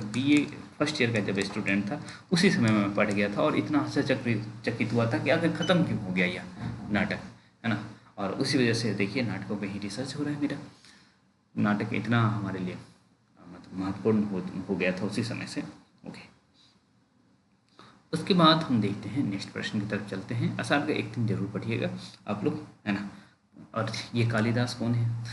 S1: बीए फर्स्ट ईयर का जब स्टूडेंट था उसी समय में पढ़ गया था और इतना आश्चर्यचकित हुआ था कि आखिर ख़त्म क्यों हो गया यह नाटक, है ना। और उसी वजह से देखिए नाटकों पे ही रिसर्च हो रहा है मेरा। नाटक इतना हमारे लिए महत्वपूर्ण हो गया था उसी समय से। ओके, उसके बाद हम देखते हैं नेक्स्ट प्रश्न की तरफ चलते हैं। आषाढ़ का एक दिन जरूर पढ़िएगा आप लोग, है ना। और ये कालिदास कौन है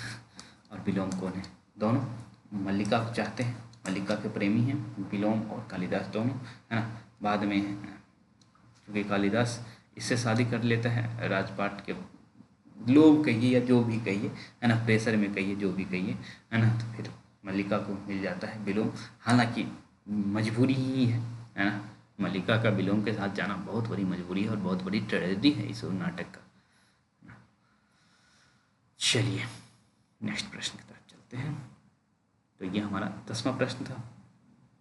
S1: और विलोम कौन है? दोनों मल्लिका को चाहते हैं, मल्लिका के प्रेमी हैं विलोम और कालिदास दोनों, है ना। बाद में क्योंकि कालिदास इससे शादी कर लेता है, राजपाट के लोभ कहिए या जो भी कहिए, है ना, प्रेशर में कहिए, जो भी कहिए, है ना, तो फिर मल्लिका को मिल जाता है विलोम। हालांकि मजबूरी ही है ना। मल्लिका का विलोम के साथ जाना बहुत बड़ी मजबूरी है और बहुत बड़ी ट्रेजेडी है इस नाटक का। चलिए नेक्स्ट प्रश्न की तरफ चलते हैं। तो ये हमारा 10वां प्रश्न था,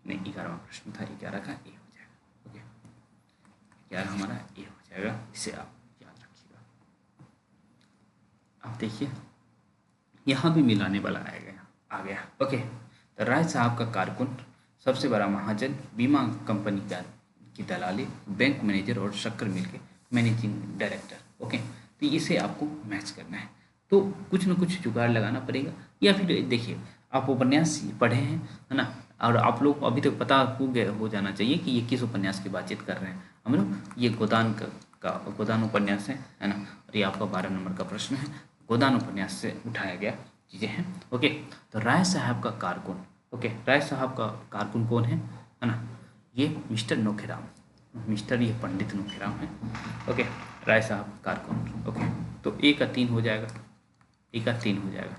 S1: नहीं 11वां प्रश्न था, 11 का ए हो जाएगा। ओके 11 हमारा ए हो जाएगा, इसे आप याद रखिएगा। अब देखिए यहाँ भी मिलाने वाला आ गया। ओके तो राय साहब का कारकुन, सबसे बड़ा महाजन, बीमा कंपनी की दलाली, बैंक मैनेजर और शक्कर मिल के मैनेजिंग डायरेक्टर। ओके तो इसे आपको मैच करना है, तो कुछ ना कुछ जुगाड़ लगाना पड़ेगा। या फिर देखिए आप उपन्यास पढ़े हैं है ना, और आप लोग अभी तक पता हो जाना चाहिए कि ये किस उपन्यास की बातचीत कर रहे हैं हम लोग। ये गोदान उपन्यास है ना, और ये आपका 12 नंबर का प्रश्न है, गोदान उपन्यास से उठाया गया चीज़ें हैं। ओके तो राय साहब का कारकुन, ओके राय साहब का कारकुन कौन है ना, ये मिस्टर नोखेराम, मिस्टर ये पंडित नोखेराम है। ओके राय साहब कारकुन। ओके तो ए का 3 हो जाएगा, ए का 3 हो जाएगा।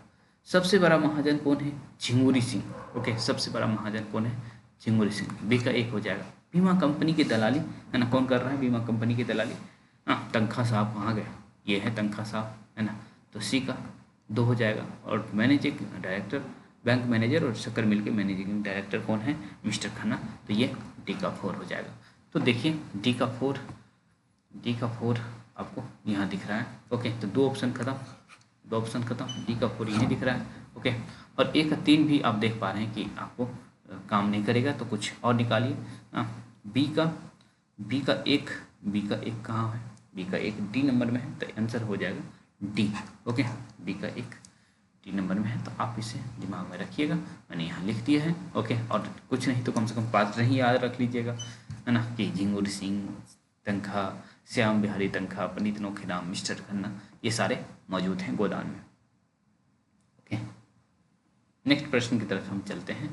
S1: सबसे बड़ा महाजन कौन है, झिंगुरी सिंह। ओके सबसे बड़ा महाजन कौन है, झिंगुरी सिंह, बी का 1 हो जाएगा। बीमा कंपनी की दलाली है ना, कौन कर रहा है बीमा कंपनी की दलाली, हाँ तनख्वाह साहब कहाँ गए, ये है तनख्वाह साहब है ना, तो सी का 2 हो जाएगा। और मैनेजिंग डायरेक्टर, बैंक मैनेजर और शक्कर मिल के मैनेजिंग डायरेक्टर कौन है, मिस्टर खन्ना, तो ये डी का 4 हो जाएगा। तो देखिए डी का 4 आपको यहाँ दिख रहा है। ओके तो 2 ऑप्शन खत्म, डी का 4 यहीं दिख रहा है। ओके और ए का 3 भी आप देख पा रहे हैं कि आपको काम नहीं करेगा, तो कुछ और निकालिए। बी का 1 कहाँ है, बी का 1 डी नंबर में है, तो आंसर हो जाएगा डी। ओके बी का 1 डी नंबर में है, तो आप इसे दिमाग में रखिएगा, मैंने यहाँ लिख दिया है। ओके और कुछ नहीं तो कम से कम 5 नहीं याद रख लीजिएगा है ना, कि झिंगुर सिंह तनख्वाह, श्याम बिहारी तनख्वाह, पंडित नोखेराम, मिस्टर खन्ना, ये सारे मौजूद हैं गोदान में। ओके नेक्स्ट प्रश्न की तरफ हम चलते हैं।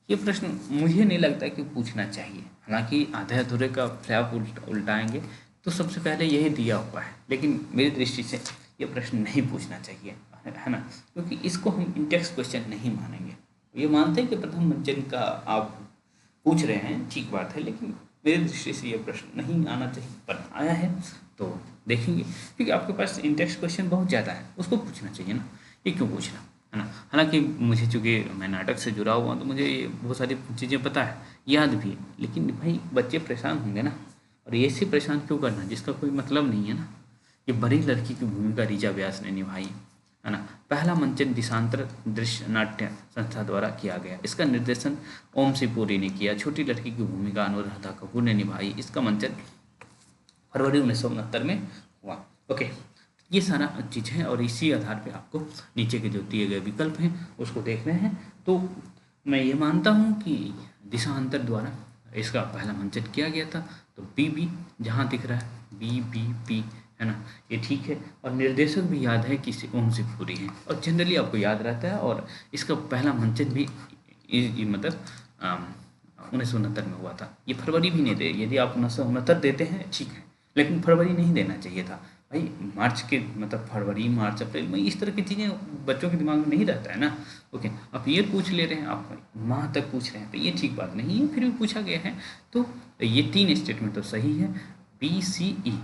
S1: ये प्रश्न मुझे नहीं लगता कि पूछना चाहिए, हालांकि आधे अधूरे का फ्लैप उल्टाएंगे तो सबसे पहले यही दिया हुआ है, लेकिन मेरी दृष्टि से ये प्रश्न नहीं पूछना चाहिए है ना, क्योंकि इसको हम इंटेक्स क्वेश्चन नहीं मानेंगे। ये मानते हैं कि प्रथम मंचन का आप पूछ रहे हैं, ठीक बात है, लेकिन मेरी दृष्टि से ये प्रश्न नहीं आना चाहिए, पर आया है तो देखेंगे, क्योंकि आपके पास इंटेक्स क्वेश्चन बहुत ज़्यादा है, उसको पूछना चाहिए ना, ये क्यों पूछना है ना। हालांकि मुझे चूँकि मैं नाटक से जुड़ा हुआ तो मुझे ये बहुत सारी चीज़ें पता है, याद भी है, लेकिन भाई बच्चे परेशान होंगे ना, और ये से परेशान क्यों करना जिसका कोई मतलब नहीं है ना। ये बड़ी लड़की की भूमिका रीजा व्यास ने निभाई है ना। पहला मंचन देशांतर दृश्य नाट्य संस्था द्वारा किया गया, इसका निर्देशन ओम सिपुरी ने किया। छोटी लड़की की भूमिका अनुराधा कपूर ने निभाई, इसका मंचन फरवरी 1969 में हुआ। ओके ये सारा चीज़ है, और इसी आधार पे आपको नीचे के जो दिए गए विकल्प हैं उसको देखने हैं। तो मैं ये मानता हूँ कि देशांतर द्वारा इसका पहला मंचन किया गया था, तो बी जहाँ दिख रहा है बी है ना, ये ठीक है। और निर्देशक भी याद है कि ओम सिपुरी है, और जनरली आपको याद रहता है। और इसका पहला मंचन भी मतलब 1969 में हुआ था। ये फरवरी भी नहीं दे, यदि आप 1969 देते हैं ठीक है, लेकिन फरवरी नहीं देना चाहिए था भाई। मार्च के मतलब फरवरी, मार्च, अप्रैल मई, इस तरह की चीज़ें बच्चों के दिमाग में नहीं रहता है ना। ओके आप ये पूछ ले रहे हैं, आप माह तक पूछ रहे हैं, तो ये ठीक बात नहीं है, फिर भी पूछा गया है। तो ये 3 स्टेटमेंट तो सही है, BCE,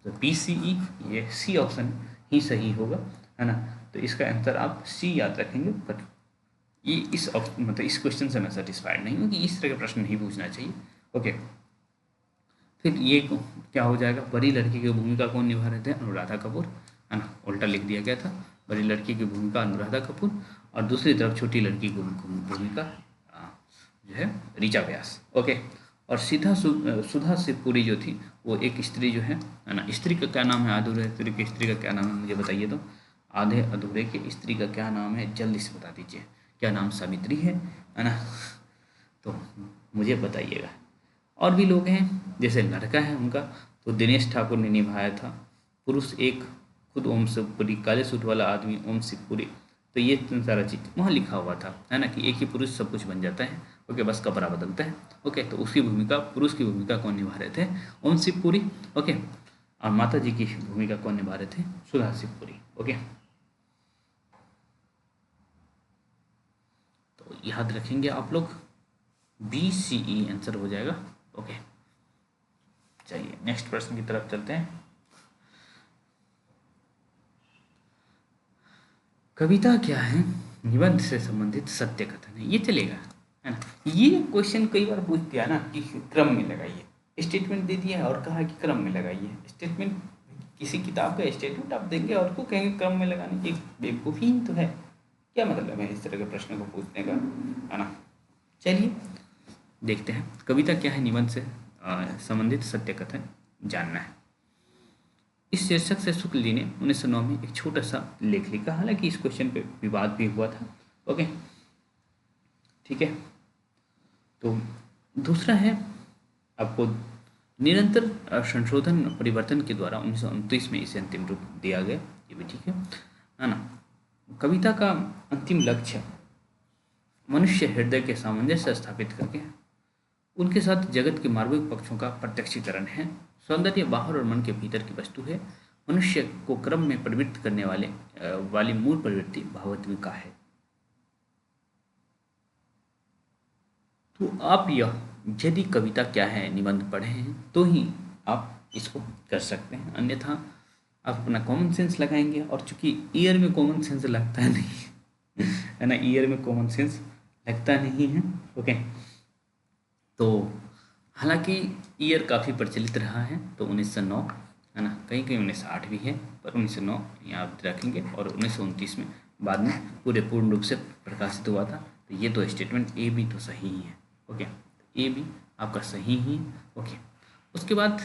S1: तो BCE ये सी ऑप्शन ही सही होगा है ना। तो इसका आंसर आप सी याद रखेंगे। बट ये इस मतलब इस क्वेश्चन से मैं सेटिस्फाइड नहीं हूँ कि इस तरह के प्रश्न नहीं पूछना चाहिए। ओके फिर ये क्या हो जाएगा, बड़ी लड़की की भूमिका कौन निभा रहे थे, अनुराधा कपूर है ना, उल्टा लिख दिया गया था। बड़ी लड़की की भूमिका अनुराधा कपूर, और दूसरी तरफ छोटी लड़की की भूमिका जो है रीचा व्यास। ओके और सुधा शिवपुरी जो थी वो एक स्त्री जो है ना। स्त्री का क्या नाम है, अधूरे स्त्री के स्त्री का क्या नाम है मुझे बताइए। तो आधे अधूरे के स्त्री का क्या नाम है, जल्दी से बता दीजिए। क्या नाम सावित्री है ना, तो मुझे बताइएगा। और भी लोग हैं, जैसे लड़का है उनका तो दिनेश ठाकुर ने निभाया था। पुरुष एक खुद ओम शिवपुरी, काले सूट वाला आदमी ओम शिवपुरी। तो ये सारा चीज़ वहाँ लिखा हुआ था है ना, कि एक ही पुरुष सब कुछ बन जाता है। ओके बस कपड़ा बदलता है। ओके तो उसकी भूमिका, पुरुष की भूमिका कौन निभा रहे थे, ओम शिवपुरी। ओके और माता जी की भूमिका कौन निभा रहे थे, सुधा शिवपुरी। ओके तो याद रखेंगे आप लोग, BCE आंसर हो जाएगा। ओके चलिए नेक्स्ट प्रश्न की तरफ चलते हैं। कविता क्या है? निबंध से संबंधित सत्य कथन है, ये चलेगा, है ना। ये क्वेश्चन कई बार पूछ दिया ना कि क्रम में लगाइए, स्टेटमेंट दे दिया है और कहा कि क्रम में लगाइए। स्टेटमेंट किसी किताब का स्टेटमेंट आप देंगे और उसको कहेंगे क्रम में लगाने की, बेवकूफ़ी ही तो है। क्या मतलब है इस तरह के प्रश्न को पूछने का, है ना। चलिए देखते हैं कविता क्या है, निबंध से संबंधित सत्य कथन जानना है। इस शीर्षक से शुक्ल जी ने 1909 में एक छोटा सा लेख लिखा, हालांकि इस क्वेश्चन पे विवाद भी हुआ था। ओके, ठीक है। तो दूसरा है आपको निरंतर संशोधन परिवर्तन के द्वारा 1929 में इसे अंतिम रूप दिया गया, ये भी ठीक है ना। कविता का अंतिम लक्ष्य मनुष्य हृदय के सामंजस्य स्थापित करके उनके साथ जगत के मार्मिक पक्षों का प्रत्यक्षीकरण है। सौंदर्य बाहर और मन के भीतर की वस्तु है। मनुष्य को क्रम में प्रवृत्त करने वाली मूल प्रवृत्ति भावात्मिका है। तो आप यह यदि कविता क्या है निबंध पढ़े हैं तो ही आप इसको कर सकते हैं, अन्यथा आप अपना कॉमन सेंस लगाएंगे, और चूंकि ईयर में कॉमन सेंस लगता है नहीं है ना, ईयर में कॉमन सेंस लगता नहीं है। ओके, तो हालांकि ईयर काफ़ी प्रचलित रहा है, तो 1909 है ना, कहीं कहीं 1908 भी है, पर 1909 यहाँ आप रखेंगे, और 1929 में बाद में पूर्ण रूप से प्रकाशित हुआ था। तो ये तो स्टेटमेंट ए भी तो सही ही है। ओके, ए भी आपका सही ही। ओके, उसके बाद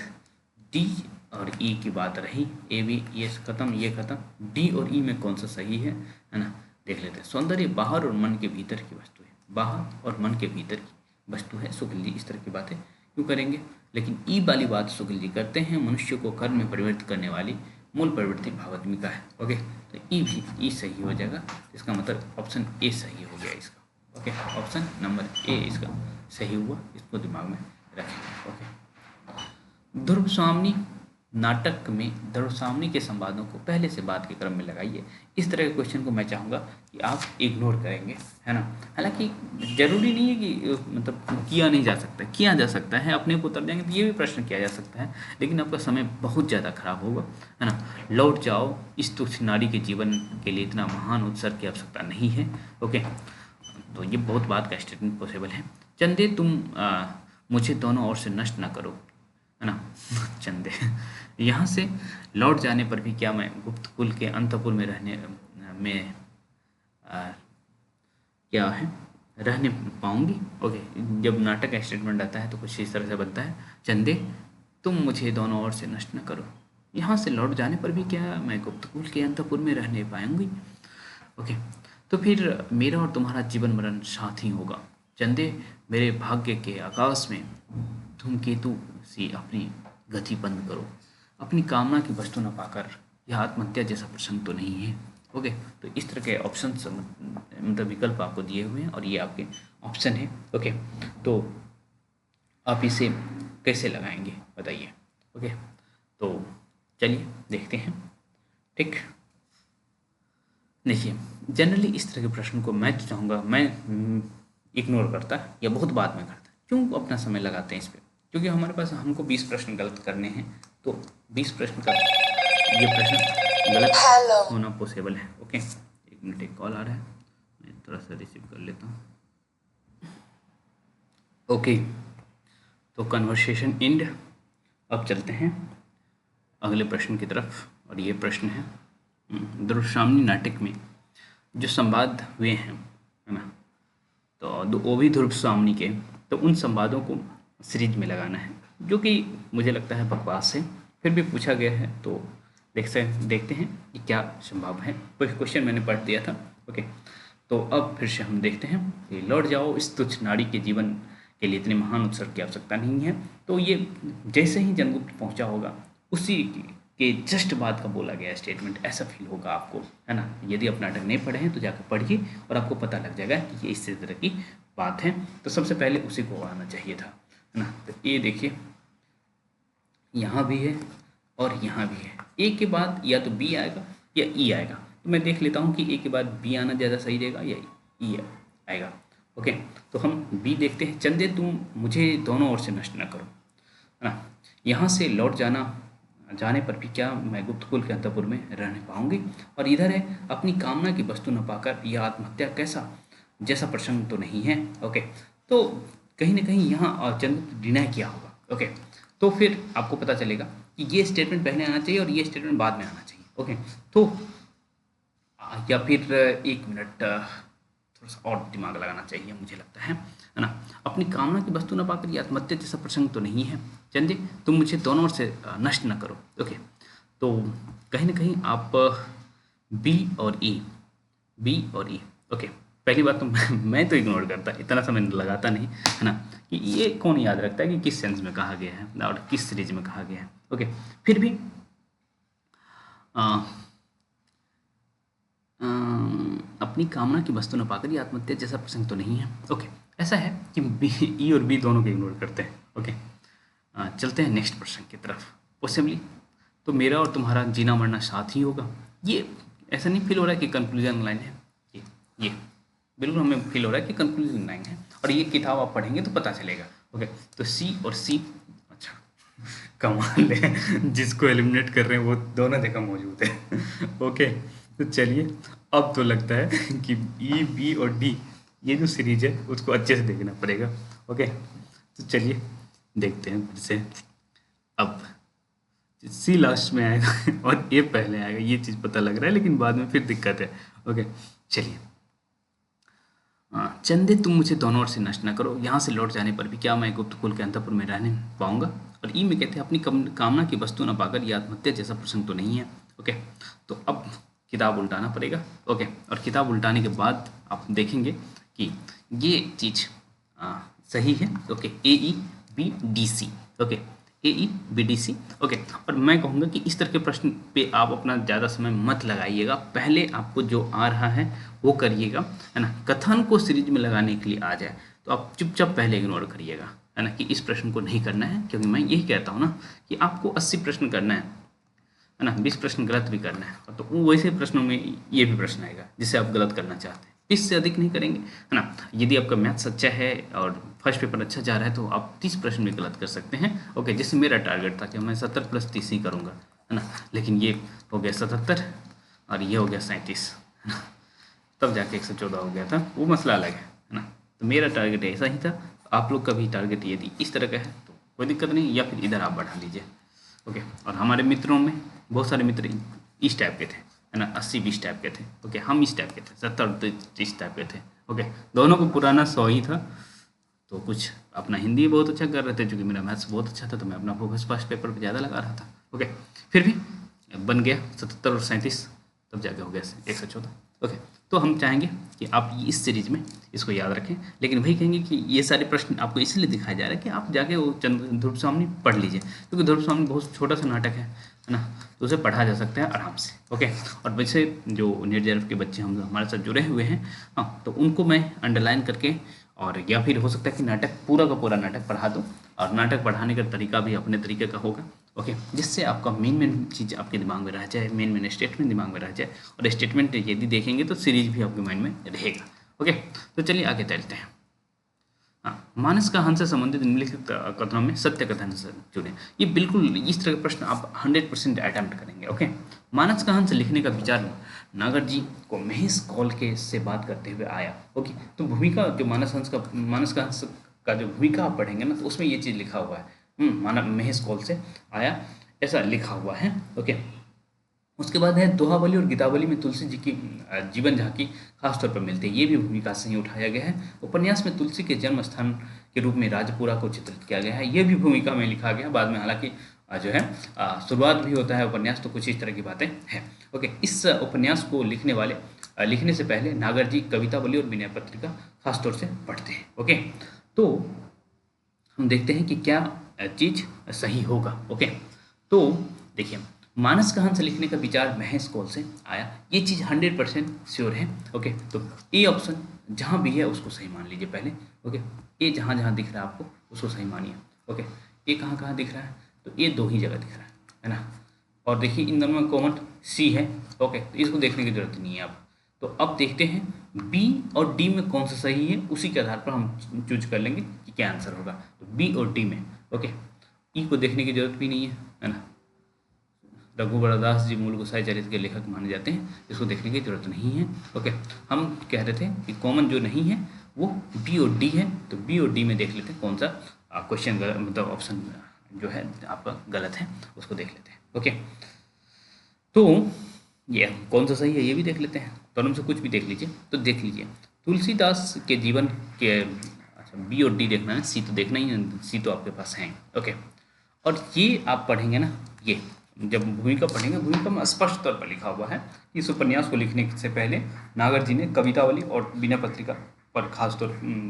S1: डी और ई की बात रही, ए भी ये खत्म, ये खत्म, डी और ई में कौन सा सही है ना, देख लेते हैं। सौंदर्य बाहर और मन के भीतर की वस्तु है, बाहर और मन के भीतर की वस्तु है। शुक्ल जी इस तरह की बातें क्यों करेंगे, लेकिन ई वाली बात शुक्ल जी करते हैं। मनुष्य को कर्म में परिवर्तित करने वाली मूल प्रवृत्ति भावात्मिका है। ओके, तो ई भी ई सही हो जाएगा, इसका मतलब ऑप्शन ए सही हो गया इसका। ओके, ऑप्शन नंबर ए इसका सही हुआ, इसको दिमाग में रखें। ओके, ध्रुव स्वामी नाटक में ध्रुव स्वामी के संवादों को पहले से बाद के क्रम में लगाइए। इस तरह के क्वेश्चन को मैं चाहूँगा कि आप इग्नोर करेंगे, है ना। हालांकि ज़रूरी नहीं है कि मतलब किया नहीं जा सकता, किया जा सकता है, अपने को उतर जाएंगे तो ये भी प्रश्न किया जा सकता है, लेकिन आपका समय बहुत ज़्यादा खराब होगा, है ना। लौट जाओ, इस तुच्छ नारी के जीवन के लिए इतना महान उत्सर्ग की आवश्यकता नहीं है। ओके, तो ये बहुत बात का स्टेटमेंट पॉसिबल है। चंदे तुम मुझे दोनों ओर से नष्ट ना करो, है ना चंदे यहाँ से लौट जाने पर भी क्या मैं गुप्त कुल के अंतपुर में रहने में क्या है रहने पाऊंगी। ओके, जब नाटक का स्टेटमेंट आता है तो कुछ इस तरह से बनता है, चंदे तुम मुझे दोनों ओर से नष्ट न करो, यहाँ से लौट जाने पर भी क्या मैं गुप्तकुल के अंतपुर में रहने पाऊंगी। ओके, तो फिर मेरा और तुम्हारा जीवन मरण साथ ही होगा। चंदे मेरे भाग्य के आकाश में धूमकेतु सी अपनी गति बंद करो। अपनी कामना की वस्तु न पाकर यह आत्महत्या जैसा प्रसंग तो नहीं है। ओके, तो इस तरह के ऑप्शन मतलब विकल्प आपको दिए हुए हैं और ये आपके ऑप्शन है। ओके, तो आप इसे कैसे लगाएंगे बताइए। ओके, तो चलिए देखते हैं। ठीक, देखिए जनरली इस तरह के प्रश्न को मैं चाहूँगा, मैं इग्नोर करता या बहुत बाद में करता। क्यों अपना समय लगाते हैं इस पर, क्योंकि हमारे पास हमको 20 प्रश्न गलत करने हैं, तो 20 प्रश्न का ये प्रश्न गलत होना पॉसिबल है। ओके, एक मिनट, एक कॉल आ रहा है, मैं थोड़ा सा रिसीव कर लेता हूँ। ओके, तो कन्वर्सेशन एंड। अब चलते हैं अगले प्रश्न की तरफ, और ये प्रश्न है ध्रुवसाम्नी नाटक में जो संवाद हुए हैं, है ना, तो वो भी ध्रुवसाम्नी के, तो उन संवादों को सीरीज में लगाना है, जो कि मुझे लगता है बकवास है, फिर भी पूछा गया है, तो देखते हैं कि क्या संभव है। कोई क्वेश्चन मैंने पढ़ दिया था। ओके, तो अब फिर से हम देखते हैं कि लौट जाओ, इस तुच्छ नारी के जीवन के लिए इतने महान उत्सर्ग की आवश्यकता नहीं है। तो ये जैसे ही जनगुप्त पहुंचा होगा उसी के जस्ट बाद का बोला गया स्टेटमेंट, ऐसा फील होगा आपको, है ना। यदि आप नाटक नहीं पढ़े हैं तो जाकर पढ़िए और आपको पता लग जाएगा कि ये इस तरह की बात है। तो सबसे पहले उसी को आना चाहिए था, है ना। तो ये देखिए यहाँ भी है और यहाँ भी है, ए के बाद या तो बी आएगा या ई आएगा। तो मैं देख लेता हूँ कि ए के बाद बी आना ज़्यादा सही रहेगा या ई आएगा। ओके, तो हम बी देखते हैं। चंदे तुम मुझे दोनों ओर से नष्ट न करो, है ना। यहाँ से लौट जाना जाने पर भी क्या मैं गुप्तकुल के अंतपुर में रहने पाऊंगी। और इधर है, अपनी कामना की वस्तु न पाकर यह आत्महत्या कैसा जैसा प्रसंग तो नहीं है। ओके, तो कहीं ना कहीं यहाँ चंद्र डिनाई किया होगा। ओके, तो फिर आपको पता चलेगा कि ये स्टेटमेंट पहले आना चाहिए और ये स्टेटमेंट बाद में आना चाहिए। ओके, तो या फिर 1 मिनट थोड़ा सा और दिमाग लगाना चाहिए मुझे लगता है ना। अपनी कामना की वस्तु न पाकर ये आत्महत्या जैसा प्रसंग तो नहीं है। चंदे, तुम मुझे दोनों ओर से नष्ट न करो। ओके, तो कहीं ना कहीं आप बी और ई, बी और ई। ओके, पहली बात तो मैं तो इग्नोर करता, इतना समय लगाता नहीं है ना, कि ये कौन याद रखता है कि किस सेंस में कहा गया है और किस सीरीज में कहा गया है। ओके, फिर भी अपनी कामना की वस्तु न पाकर ये आत्महत्या जैसा प्रसंग तो नहीं है। ओके, ऐसा है कि बी, ई और बी दोनों को इग्नोर करते हैं। ओके, चलते हैं नेक्स्ट प्रश्न की तरफ। पॉसिबली तो मेरा और तुम्हारा जीना मरना साथ ही होगा। ये ऐसा नहीं फील हो रहा है कि कंक्लूजन लाइन है। ये बिल्कुल हमें फील हो रहा है कि कंक्लूजन लाइन है, और ये किताब आप पढ़ेंगे तो पता चलेगा। ओके, तो सी और सी, अच्छा कमाल है, जिसको एलिमिनेट कर रहे हैं वो दोनों जगह मौजूद है। ओके, तो चलिए, अब तो लगता है कि ई, बी और डी ये जो सीरीज है उसको अच्छे से देखना पड़ेगा। ओके, तो चलिए देखते हैं फिर से। अब सी लास्ट में आएगा और ए पहले आएगा, ये चीज़ पता लग रहा है, लेकिन बाद में फिर दिक्कत है। ओके, चलिए। चंदे, तुम मुझे दोनों ओर से नष्ट न करो। यहाँ से लौट जाने पर भी क्या मैं गुप्तकुल के अंतपुर में रहने पाऊंगा। और ई में कहते हैं, अपनी कामना की वस्तु न पाकर यह आत्महत्या जैसा प्रसंग तो नहीं है। ओके, तो अब किताब उल्टाना पड़ेगा। ओके, और किताब उल्टाने के बाद आप देखेंगे कि ये चीज़ सही है। Okay, A E B D C. Okay, A E B D C. Okay, और मैं कहूँगा कि इस तरह के प्रश्न पे आप अपना ज़्यादा समय मत लगाइएगा, पहले आपको जो आ रहा है वो करिएगा, है ना। कथन को सीरीज में लगाने के लिए आ जाए तो आप चुपचाप पहले इग्नोर करिएगा, है ना, कि इस प्रश्न को नहीं करना है। क्योंकि मैं यही कहता हूँ ना कि आपको 80 प्रश्न करना है ना, 20 प्रश्न गलत भी करना है, तो वैसे प्रश्नों में ये भी प्रश्न आएगा जिसे आप गलत करना चाहते हैं। इससे अधिक नहीं करेंगे, है ना। यदि आपका मैथ्स अच्छा है और फर्स्ट पेपर अच्छा जा रहा है तो आप 30 प्रश्न भी गलत कर सकते हैं। ओके, जैसे मेरा टारगेट था कि मैं 70 + 30 ही करूँगा, है ना, लेकिन ये हो गया 77 और ये हो गया 37, है ना, तब जाके 114 हो गया था, वो मसला अलग है ना। तो मेरा टारगेट ऐसा ही था। आप लोग का भी टारगेट यदि इस तरह का है तो कोई दिक्कत नहीं, या फिर इधर आप बढ़ा लीजिए। ओके, और हमारे मित्रों में बहुत सारे मित्र इस टाइप के थे, है ना, 80-20 टाइप के थे। ओके, हम इस टाइप के थे, 70-30 टाइप के थे। ओके, दोनों को पुराना 100 ही था। तो कुछ अपना हिंदी बहुत अच्छा कर रहे थे, चूँकि मेरा मैथ्स बहुत अच्छा था तो मैं अपना फोकस फर्स्ट पेपर पर ज़्यादा लगा रहा था। ओके, फिर भी बन गया 77 और 37, तब जाके हो गया 114। ओके, तो हम चाहेंगे कि आप इस सीरीज में इसको याद रखें, लेकिन वही कहेंगे कि ये सारे प्रश्न आपको इसलिए दिखाया जा रहा है कि आप जाके वो ध्रुव स्वामी पढ़ लीजिए, क्योंकि ध्रुव स्वामी बहुत छोटा सा नाटक है ना, तो उसे पढ़ा जा सकता है आराम से। ओके, और वैसे जो नीट जे के बच्चे हम हमारे साथ जुड़े हुए हैं, हाँ, तो उनको मैं अंडरलाइन करके, और या फिर हो सकता है कि नाटक पूरा का पूरा नाटक पढ़ा दूँ, और नाटक पढ़ाने का तरीका भी अपने तरीके का होगा। ओके, जिससे आपका मेन चीज़ आपके दिमाग में रह जाए, मेन स्टेटमेंट दिमाग में रह जाए, और स्टेटमेंट यदि देखेंगे तो सीरीज भी आपके माइंड में रहेगा। ओके, तो चलिए आगे चलते हैं। हाँ, मानस का हंस से संबंधित निम्नलिखित कथनों में सत्य कथन से जुड़े। ये बिल्कुल इस तरह के प्रश्न आप 100% अटेम्प्ट करेंगे। ओके, मानस का हंस लिखने का विचार नागर जी को महेश कौल के से बात करते हुए आया। ओके, तो भूमिका जो मानस का हंस का जो भूमिका आप पढ़ेंगे ना, तो उसमें ये चीज़ लिखा हुआ है, माना महेश कौल से आया, ऐसा लिखा हुआ है। ओके, उसके बाद है दोहाबली और गीतावली में तुलसी जी की जीवन झांकी खास तौर पर मिलती है, ये भी भूमिका से ही उठाया गया है। उपन्यास में तुलसी के जन्म स्थान के रूप में राजपुरा को चित्रित किया गया है, ये भी भूमिका में लिखा गया बाद में, हालांकि जो है शुरुआत भी होता है उपन्यास, तो कुछ इस तरह की बातें हैं। ओके, इस उपन्यास को लिखने से पहले नागर जी कवितावली और विनय पत्रिका खास तौर से पढ़ते हैं। ओके, तो हम देखते हैं कि क्या चीज़ सही होगा। ओके, तो देखिए, मानस का हंस लिखने का विचार महेश कौल से आया, ये चीज़ 100% श्योर है। ओके, तो ए ऑप्शन जहाँ भी है उसको सही मान लीजिए पहले। ओके, ए जहाँ जहाँ दिख रहा है आपको उसको सही मानिए। ओके, ए कहाँ कहाँ दिख रहा है, तो ए 2 ही जगह दिख रहा है ना। और देखिए इन दोनों में कॉमन सी है। ओके, तो इसको देखने की जरूरत नहीं है अब। तो अब देखते हैं बी और डी में कौन सा सही है, उसी के आधार पर हम चूज कर लेंगे कि क्या आंसर होगा। तो बी और डी में, ओके, ई को देखने की जरूरत भी नहीं है ना। रघुबर दास जी मूल गोसाई चरित्र के लेखक माने जाते हैं, इसको देखने की जरूरत नहीं है। ओके, हम कह रहे थे कि कॉमन जो नहीं है वो बी और डी है, तो बी और डी में देख लेते हैं कौन सा क्वेश्चन मतलब ऑप्शन जो है आपका गलत है, उसको देख लेते हैं। ओके, तो ये कौन सा सही है ये भी देख लेते हैं, दोनों में से कुछ भी देख लीजिए। तो देख लीजिए तुलसीदास के जीवन के, अच्छा बी और डी देखना है, सी तो देखना ही है, सी तो आपके पास है। ओके, और ये आप पढ़ेंगे ना, ये जब भूमिका पढ़ेंगे, भूमिका में स्पष्ट तौर पर लिखा हुआ है कि इस उपन्यास को लिखने से पहले नागर जी ने कवितावली और विनय पत्रिका पर खासतौर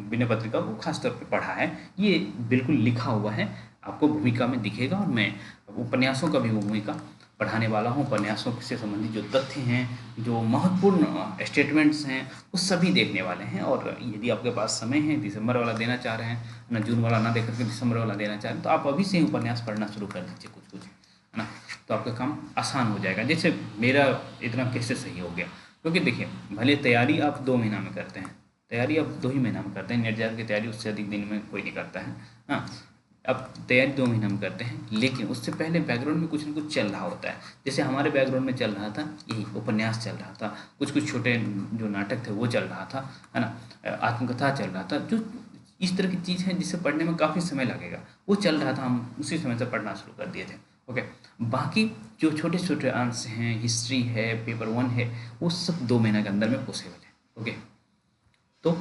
S1: विनय पत्रिका को खासतौर पर पढ़ा है। ये बिल्कुल लिखा हुआ है, आपको भूमिका में दिखेगा। और मैं उपन्यासों का भी वो भूमिका पढ़ाने वाला हूँ। उपन्यासों से संबंधित जो तथ्य हैं, जो महत्वपूर्ण स्टेटमेंट्स हैं, वो सभी देखने वाले हैं। और यदि आपके पास समय है, दिसंबर वाला देना चाह रहे हैं ना, जून वाला ना देकर के दिसंबर वाला देना चाह रहे हैं, तो आप अभी से ही उपन्यास पढ़ना शुरू कर दीजिए कुछ कुछ, है ना, तो आपका काम आसान हो जाएगा। जैसे मेरा इतना कैसे सही हो गया, क्योंकि देखिए भले तैयारी आप 2 महीना में करते हैं, तैयारी आप 2 ही महीना में करते हैं, नेट एग्जाम की तैयारी उससे अधिक दिन में कोई नहीं करता है। हाँ, अब तैयारी 2 महीना में करते हैं, लेकिन उससे पहले बैकग्राउंड में कुछ न कुछ चल रहा होता है। जैसे हमारे बैकग्राउंड में चल रहा था, यही उपन्यास चल रहा था, कुछ कुछ छोटे जो नाटक थे वो चल रहा था, है ना, आत्मकथा चल रहा था, जो इस तरह की चीज़ है जिसे पढ़ने में काफ़ी समय लगेगा, वो चल रहा था, हम उसी समय से पढ़ना शुरू कर दिए थे। ओके, बाकी जो छोटे छोटे अंश हैं, हिस्ट्री है, पेपर 1 है, वो सब 2 महीने के अंदर में पॉसिबल है। ओके, तो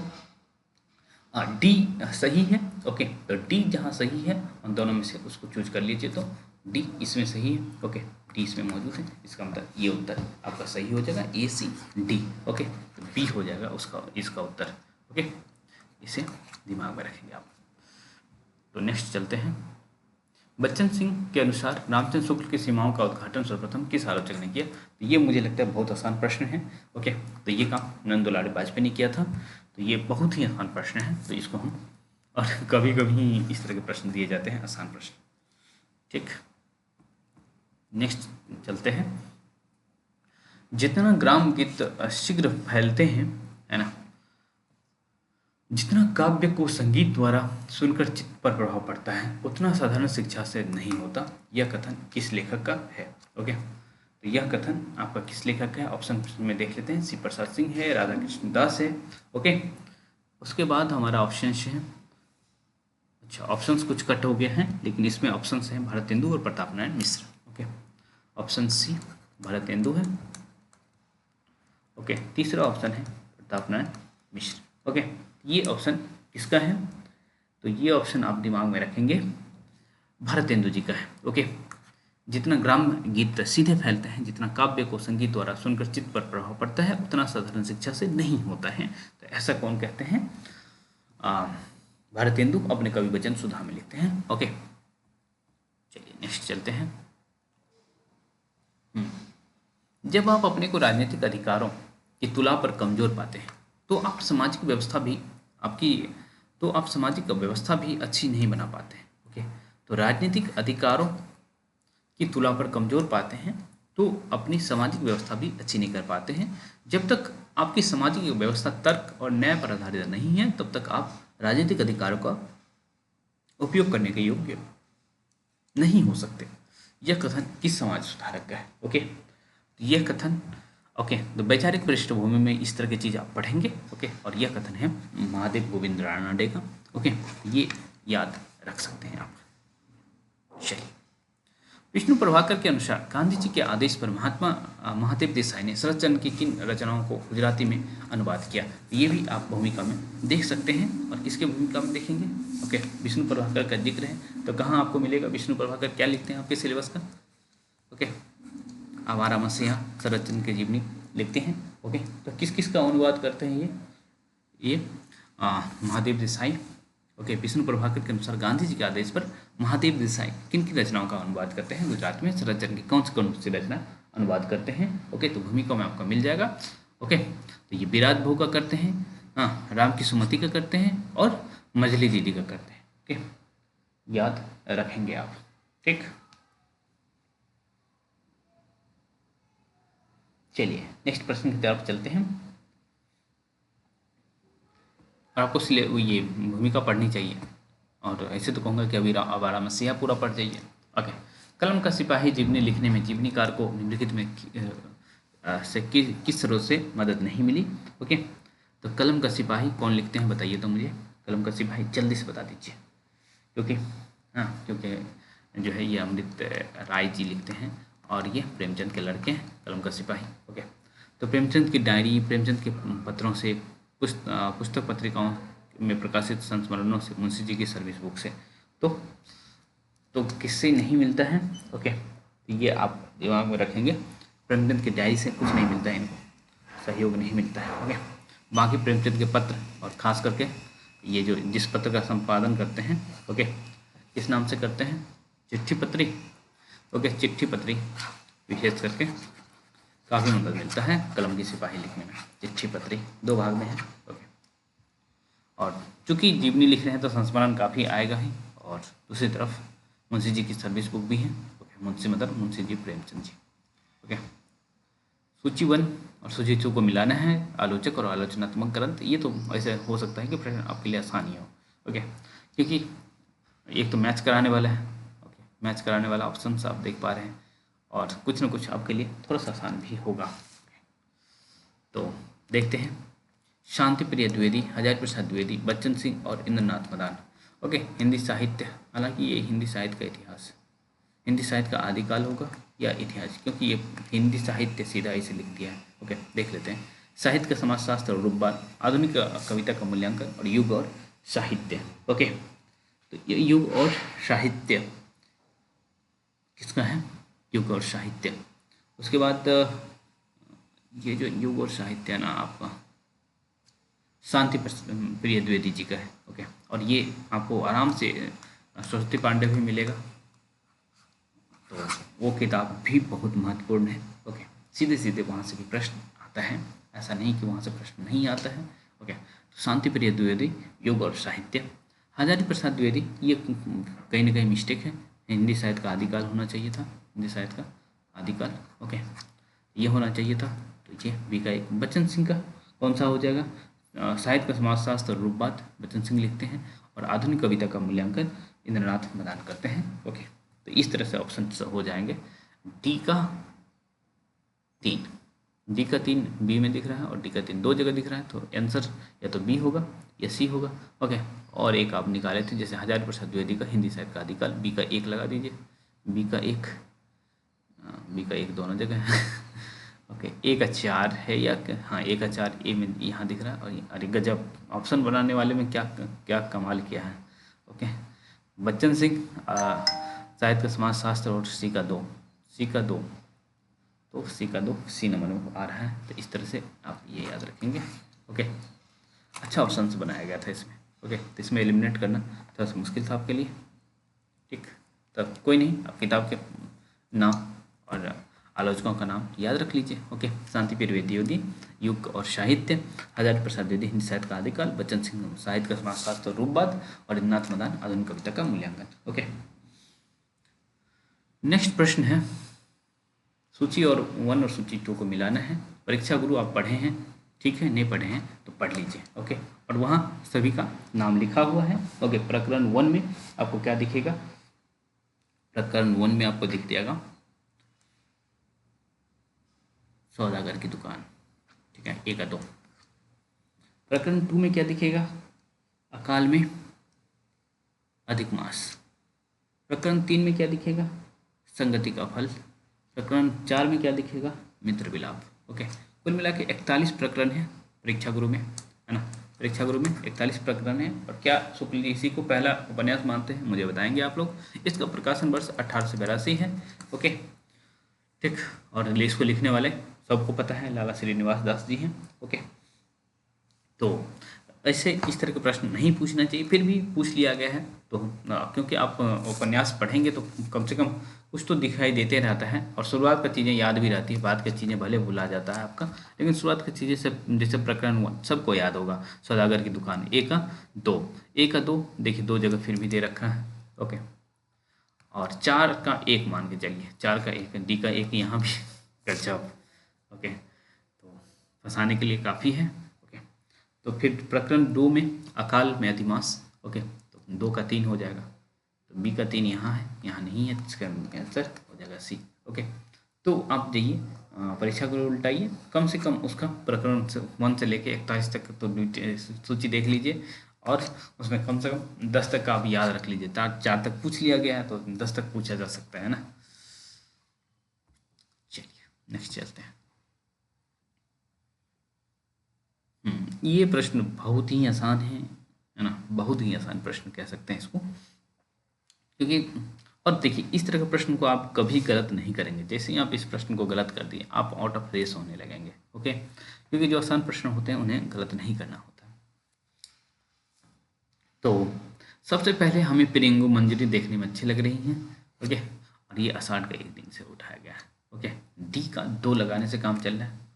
S1: डी सही है। ओके, तो डी जहाँ सही है उन दोनों में से उसको चूज कर लीजिए, तो डी इसमें सही है। ओके, डी इसमें मौजूद है, इसका मतलब ये उत्तर आपका सही हो जाएगा, ए सी डी। ओके, तो बी हो जाएगा उसका, इसका उत्तर। ओके, इसे दिमाग में रखेंगे आप। तो नेक्स्ट चलते हैं। बच्चन सिंह के अनुसार रामचंद्र शुक्ल की सीमाओं का उद्घाटन सर्वप्रथम किस आलोचक ने किया? तो ये मुझे लगता है बहुत आसान प्रश्न है। ओके, तो ये काम नंद दुलारी वाजपेयी ने किया था, तो ये बहुत ही आसान प्रश्न है, तो इसको हम, और कभी कभी इस तरह के प्रश्न दिए जाते हैं, आसान प्रश्न। ठीक, नेक्स्ट चलते हैं। जितना ग्राम गीत शीघ्र फैलते हैं, है ना, जितना काव्य को संगीत द्वारा सुनकर चित्त पर प्रभाव पड़ता है, उतना साधारण शिक्षा से नहीं होता। यह कथन किस लेखक का है? ओके, तो यह कथन आपका किस लेखक का है? ऑप्शन में देख लेते हैं, सी प्रसाद सिंह है, राधा कृष्ण दास है। ओके, उसके बाद हमारा ऑप्शन है, अच्छा ऑप्शंस कुछ कट हो गए हैं, लेकिन इसमें ऑप्शंस हैं भारतेंदु और Pratap Narayan Mishra. Okay, option C Bharatendu है। ओके, तीसरा ऑप्शन है प्रताप नारायण मिश्र। ओके, ये ऑप्शन किसका है? तो ये ऑप्शन आप दिमाग में रखेंगे, भारतेंदु जी का है। ओके, जितना ग्राम गीत सीधे फैलते हैं, जितना काव्य को संगीत द्वारा सुनकर चित्त पर प्रभाव पड़ता है, उतना साधारण शिक्षा से नहीं होता है। तो ऐसा कौन कहते हैं? भारतेंदु अपने कवि वचन सुधा में लिखते हैं। ओके, चलिए नेक्स्ट चलते हैं। जब आप अपने को राजनीतिक अधिकारों की तुला पर कमजोर पाते हैं, तो आप सामाजिक व्यवस्था भी अच्छी नहीं बना पाते हैं। ओके, तो राजनीतिक अधिकारों की तुला पर कमजोर पाते हैं, तो अपनी सामाजिक व्यवस्था भी अच्छी नहीं कर पाते हैं। जब तक आपकी सामाजिक व्यवस्था तर्क और न्याय पर आधारित नहीं है, तब तक आप राजनीतिक अधिकारों का उपयोग करने के योग्य नहीं हो सकते। यह कथन किस समाज सुधारक का है? ओके, यह कथन, ओके, तो वैचारिक पृष्ठभूमि में इस तरह की चीज़ आप पढ़ेंगे। ओके, और यह कथन है महादेव गोविंद रानडे का। ओके, ये याद रख सकते हैं आप। चलिए, विष्णु प्रभाकर के अनुसार गांधी जी के आदेश पर महादेव देसाई ने शरद चंद्र की किन रचनाओं को गुजराती में अनुवाद किया? ये भी आप भूमिका में देख सकते हैं, और किसके भूमिका में देखेंगे? ओके, विष्णु प्रभाकर का जिक्र है, तो कहाँ आपको मिलेगा? विष्णु प्रभाकर क्या लिखते हैं आपके सिलेबस का? ओके, आवारा मसीहा शरद चंद्र की जीवनी लिखते हैं। ओके, तो किस किस का अनुवाद करते हैं ये महादेव देसाई। ओके, विष्णु प्रभाकर के अनुसार गांधी जी के आदेश पर महादेव देसाई किन की रचनाओं का अनुवाद करते हैं गुजरात में? शरद चंद्र की कौन सी रचना अनुवाद करते हैं? ओके, तो भूमिका में आपका मिल जाएगा। ओके, तो ये विराट भोग का करते हैं, हाँ, राम की सुमति का करते हैं, और मजली दीदी का करते हैं। ओके, याद रखेंगे आप। ठीक, चलिए नेक्स्ट प्रश्न की तरफ चलते हैं। और आपको ये भूमिका पढ़नी चाहिए, और ऐसे तो कहूँगा कि अभी आवारा मसीहा पूरा पढ़ जाइए। ओके, कलम का सिपाही जीवनी लिखने में जीवनीकार को निम्नलिखित में किस स्रोत से मदद नहीं मिली। ओके, तो कलम का सिपाही कौन लिखते हैं बताइए तो मुझे, कलम का सिपाही जल्दी से बता दीजिए। क्योंकि क्योंकि जो है ये अमृत राय जी लिखते हैं और ये प्रेमचंद के लड़के हैं कलम का सिपाही। ओके, तो प्रेमचंद की डायरी, प्रेमचंद के पत्रों से, पुस्तक पत्रिकाओं में प्रकाशित संस्मरणों से, मुंशी जी की सर्विस बुक से, तो किससे नहीं मिलता है। ओके, तो ये आप दिमाग में रखेंगे, प्रेमचंद की डायरी से कुछ नहीं मिलता है, इनको सहयोग नहीं मिलता है। ओके, बाकी प्रेमचंद के पत्र और ख़ास करके ये जो जिस पत्र का संपादन करते हैं, ओके, किस नाम से करते हैं, चिट्ठी पत्री। ओके, चिट्ठी पत्री विशेष करके काफ़ी मदद मिलता है कलम की सिपाही लिखने में। चिट्ठी पत्री 2 भाग में है। ओके, और चूँकि जीवनी लिख रहे हैं तो संस्मरण काफ़ी आएगा ही, और दूसरी तरफ मुंशी जी की सर्विस बुक भी है। ओके, मुंशी मतलब मुंशी जी प्रेमचंद जी। ओके, सूची 1 और सूची 2 को मिलाना है, आलोचक और आलोचनात्मक ग्रंथ। ये तो ऐसे हो सकता है कि प्रश्न आपके लिए आसानी हो। ओके, क्योंकि एक तो मैच कराने वाला है। ओके, मैच कराने वाला ऑप्शन आप देख पा रहे हैं, और कुछ न कुछ आपके लिए थोड़ा सा आसान भी होगा। तो देखते हैं, शांति प्रिय द्विवेदी, हजारी प्रसाद द्विवेदी, बच्चन सिंह और इंद्रनाथ मदान। ओके, हिंदी साहित्य, हालांकि ये हिंदी साहित्य का इतिहास, हिंदी साहित्य का आदिकाल होगा या इतिहास, क्योंकि ये हिंदी साहित्य सीधा इसे लिख दिया है। ओके, देख लेते हैं, साहित्य का समाजशास्त्र और रूपवाद, आधुनिक कविता का मूल्यांकन, और युग और साहित्य। ओके, तो ये युग और साहित्य किसका है, युग और साहित्य। उसके बाद ये जो युग और साहित्य है ना आपका, शांति प्रिय द्विवेदी जी का है। ओके, और ये आपको आराम से सरस्वती पांडे भी मिलेगा, तो वो किताब भी बहुत महत्वपूर्ण है। ओके, सीधे सीधे वहाँ से भी प्रश्न आता है, ऐसा नहीं कि वहाँ से प्रश्न नहीं आता है। ओके, तो शांति प्रिय द्विवेदी, युग और साहित्य। हजारी प्रसाद द्विवेदी, ये कहीं ना कहीं मिस्टेक है, हिंदी साहित्य का आदिकाल होना चाहिए था, हिंदी साहित्य का आदिकाल। ओके, ये होना चाहिए था, तो ये बी का एक। बच्चन सिंह का कौन सा हो जाएगा, साहित्य का समाजशास्त्र और रूपवाद बच्चन सिंह लिखते हैं, और आधुनिक कविता का मूल्यांकन इंद्रनाथ मदान करते हैं। ओके, तो इस तरह से ऑप्शन हो जाएंगे। डी का 3, डी का 3 बी में दिख रहा है, और डी का 3 2 जगह दिख रहा है, तो आंसर या तो बी होगा या सी होगा। ओके, और एक आप निकाले थे, जैसे हजारी प्रसाद द्विवेदी का हिंदी साहित्य का आदिकाल, बी का 1 लगा दीजिए, बी का 1 दोनों जगह है। ओके, 1 का 4 है या हाँ 1 का 4 ए में यहाँ दिख रहा है, और अरे गजब, ऑप्शन बनाने वाले में क्या क्या कमाल किया है। ओके, बच्चन सिंह साहित्य का समाजशास्त्र, और सी का 2, तो सी का 2 सी नंबर में आ रहा है। तो इस तरह से आप ये याद रखेंगे। ओके, अच्छा ऑप्शन बनाया गया था इसमें। ओके, तो इसमें एलिमिनेट करना थोड़ा सा मुश्किल था आपके लिए। ठीक, तब कोई नहीं, आप किताब के नाम और आलोचकों का नाम याद रख लीजिए। ओके, शांति प्रिय द्विवेदी, युग और साहित्य, हजारी प्रसाद द्विवेदी, हिंदी साहित्य का आदिकाल, बच्चन सिंह साहित्य का समाजशास्त्र रूपवाद, और इंद्रनाथ मदान आधुनिक कविता का मूल्यांकन। ओके, नेक्स्ट प्रश्न है, सूची 1 और सूची 2 को मिलाना है। परीक्षा गुरु आप पढ़े हैं, ठीक है, नहीं पढ़े हैं तो पढ़ लीजिए। ओके, और वहाँ सभी का नाम लिखा हुआ है। ओके, प्रकरण 1 में आपको क्या दिखेगा, प्रकरण 1 में आपको दिख जाएगा सौदागर की दुकान, ठीक है, 1 का 2। प्रकरण 2 में क्या दिखेगा, अकाल में अधिक मास। प्रकरण 3 में क्या दिखेगा, संगति का फल। प्रकरण 4 में क्या दिखेगा, मित्र विलाप। ओके, कुल मिला के 41 प्रकरण है परीक्षा गुरु में, है ना। परीक्षा गुरु में 41 प्रकरण है, और क्या शुक्ल जी इसी को पहला उपन्यास मानते हैं, मुझे बताएंगे आप लोग। इसका प्रकाशन वर्ष 1882 है। ओके, ठीक, और इसको लिखने वाले सबको पता है, लाला श्रीनिवास दास जी हैं। ओके, तो ऐसे इस तरह के प्रश्न नहीं पूछना चाहिए, फिर भी पूछ लिया गया है, तो क्योंकि आप उपन्यास पढ़ेंगे तो कम से कम कुछ तो दिखाई देते रहता है, और शुरुआत की चीज़ें याद भी रहती है, बाद की चीज़ें भले भुला जाता है आपका, लेकिन शुरुआत की चीज़ें सब, जैसे प्रकरण 1 सबको याद होगा, सौदागर की दुकान 1 का 2, 1 का 2 देखिए 2 जगह फिर भी दे रखा है। ओके, और 4 का 1 मान के चलिए, 4 का 1, डी का 1 यहाँ भी गजब। ओके, तो फंसाने के लिए काफ़ी है। ओके, तो फिर प्रकरण 2 में अकाल में अतिमास। ओके, तो 2 का 3 हो जाएगा, तो बी का 3 यहाँ है, यहाँ नहीं है, इसका आंसर हो जाएगा सी। ओके, तो आप जाइए परीक्षा को उल्टाइए, कम से कम उसका प्रकरण से 1 से लेके 41 तक तो सूची देख लीजिए, और उसमें कम से कम 10 तक का आप याद रख लीजिए। 4 तक पूछ लिया गया है तो 10 तक पूछा जा सकता है ना। चलिए नेक्स्ट चलते हैं। ये प्रश्न बहुत ही आसान है ना, बहुत ही आसान प्रश्न कह सकते हैं इसको, क्योंकि और देखिए इस तरह के प्रश्न को आप कभी गलत नहीं करेंगे। जैसे ही आप इस प्रश्न को गलत कर दिए आप आउट ऑफ रेस होने लगेंगे। ओके, क्योंकि जो आसान प्रश्न होते हैं उन्हें गलत नहीं करना होता। तो सबसे पहले हमें प्रियंगु मंजरी देखने में अच्छी लग रही हैं। ओके, और ये आषाढ़ का एक दिन से उठाया गया है। ओके, डी का 2 लगाने से काम चल रहा है,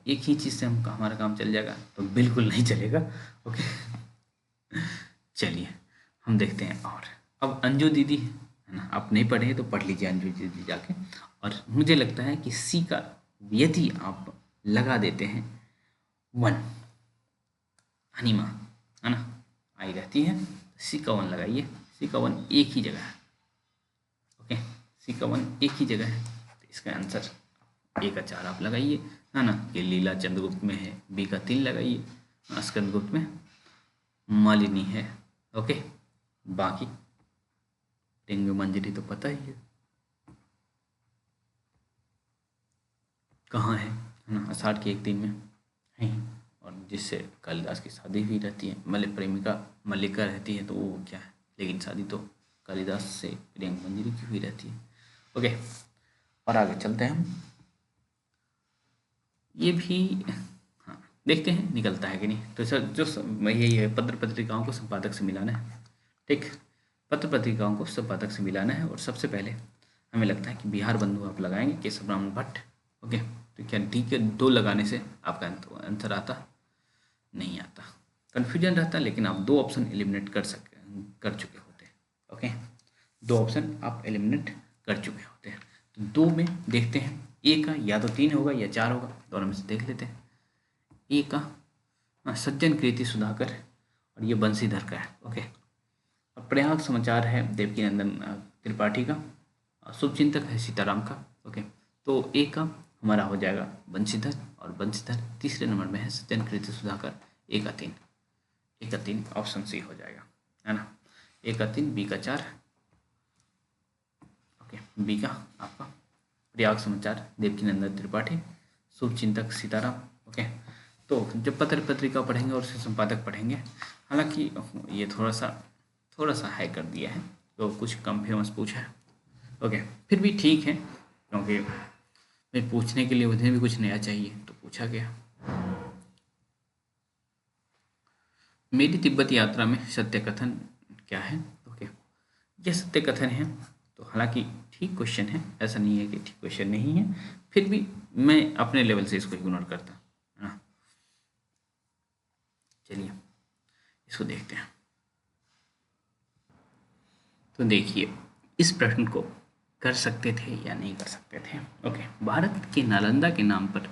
S1: एक ही चीज़ से हम हमारा काम चल जाएगा तो बिल्कुल नहीं चलेगा। ओके, चलिए हम देखते हैं। और अब अंजू दीदी है ना, आप नहीं पढ़े तो पढ़ लीजिए अंजू दीदी जाके। और मुझे लगता है कि सी का यदि आप लगा देते हैं 1, हनीमा है ना आई रहती है, सी का 1 लगाइए। सी का 1 एक ही जगह है। ओके, सी का 1 एक ही जगह है, तो इसका आंसर ए का 4 आप लगाइए है ना। ये लीला चंद्रगुप्त में है, बी का 3 लगाइए, स्कंदगुप्त में मालिनी है। ओके, बाकी प्रियंगु मंजरी तो पता ही है कहाँ है ना, आषाढ़ के एक दिन में है, और जिससे कालिदास की शादी भी रहती है। मतलब प्रेमिका मल्लिका रहती है तो वो क्या है, लेकिन शादी तो कालिदास से प्रियंगु मंजरी की हुई रहती है। ओके, और आगे चलते हैं हम। ये भी हाँ देखते हैं निकलता है कि नहीं। तो सर जो यही है, पत्र पत्रिकाओं को संपादक से मिलाना है। ठीक, पत्र पत्रिकाओं को संपादक से मिलाना है, और सबसे पहले हमें लगता है कि बिहार बंधु आप लगाएंगे, केशव ब्राह्मण भट्ट। ओके, तो क्या डी के 2 लगाने से आपका आंसर आता? नहीं आता, कन्फ्यूजन रहता, लेकिन आप 2 ऑप्शन एलिमिनेट कर चुके होते हैं। ओके, 2 ऑप्शन आप एलिमिनेट कर चुके होते हैं। तो 2 में देखते हैं, ए का या तो 3 होगा या 4 होगा, दोनों में से देख लेते हैं। ए का सज्जन कृति सुधाकर, और ये बंशीधर का है। ओके, और प्रयाग समाचार है देवकीनंदन त्रिपाठी का, शुभचिंतक है सीताराम का। ओके, तो ए का हमारा हो जाएगा बंशीधर, और बंशीधर तीसरे नंबर में है सज्जन कृति सुधाकर। ए का 3, ए का 3 ऑप्शन सी हो जाएगा है ना। ए का 3, बी का 4। ओके, बी का आपका प्रयाग समाचार देवकीनंदन त्रिपाठी, शुभचिंतक सीताराम। ओके, तो जब पत्र पत्रिका पढ़ेंगे और उसके संपादक पढ़ेंगे, हालांकि ये थोड़ा सा हाई कर दिया है, तो कुछ कम फेमस पूछा है। ओके, फिर भी ठीक है, क्योंकि मैं पूछने के लिए मुझे भी कुछ नया चाहिए तो पूछा गया। मेरी तिब्बत यात्रा में सत्य कथन क्या है? ओके, यह सत्य कथन है, तो हालांकि ठीक क्वेश्चन है, ऐसा नहीं है कि ठीक क्वेश्चन नहीं है, फिर भी मैं अपने लेवल से इसको इग्नोर करता है ना। चलिए इसको देखते हैं। तो देखिए इस प्रश्न को कर सकते थे या नहीं कर सकते थे। ओके, भारत के नालंदा के नाम पर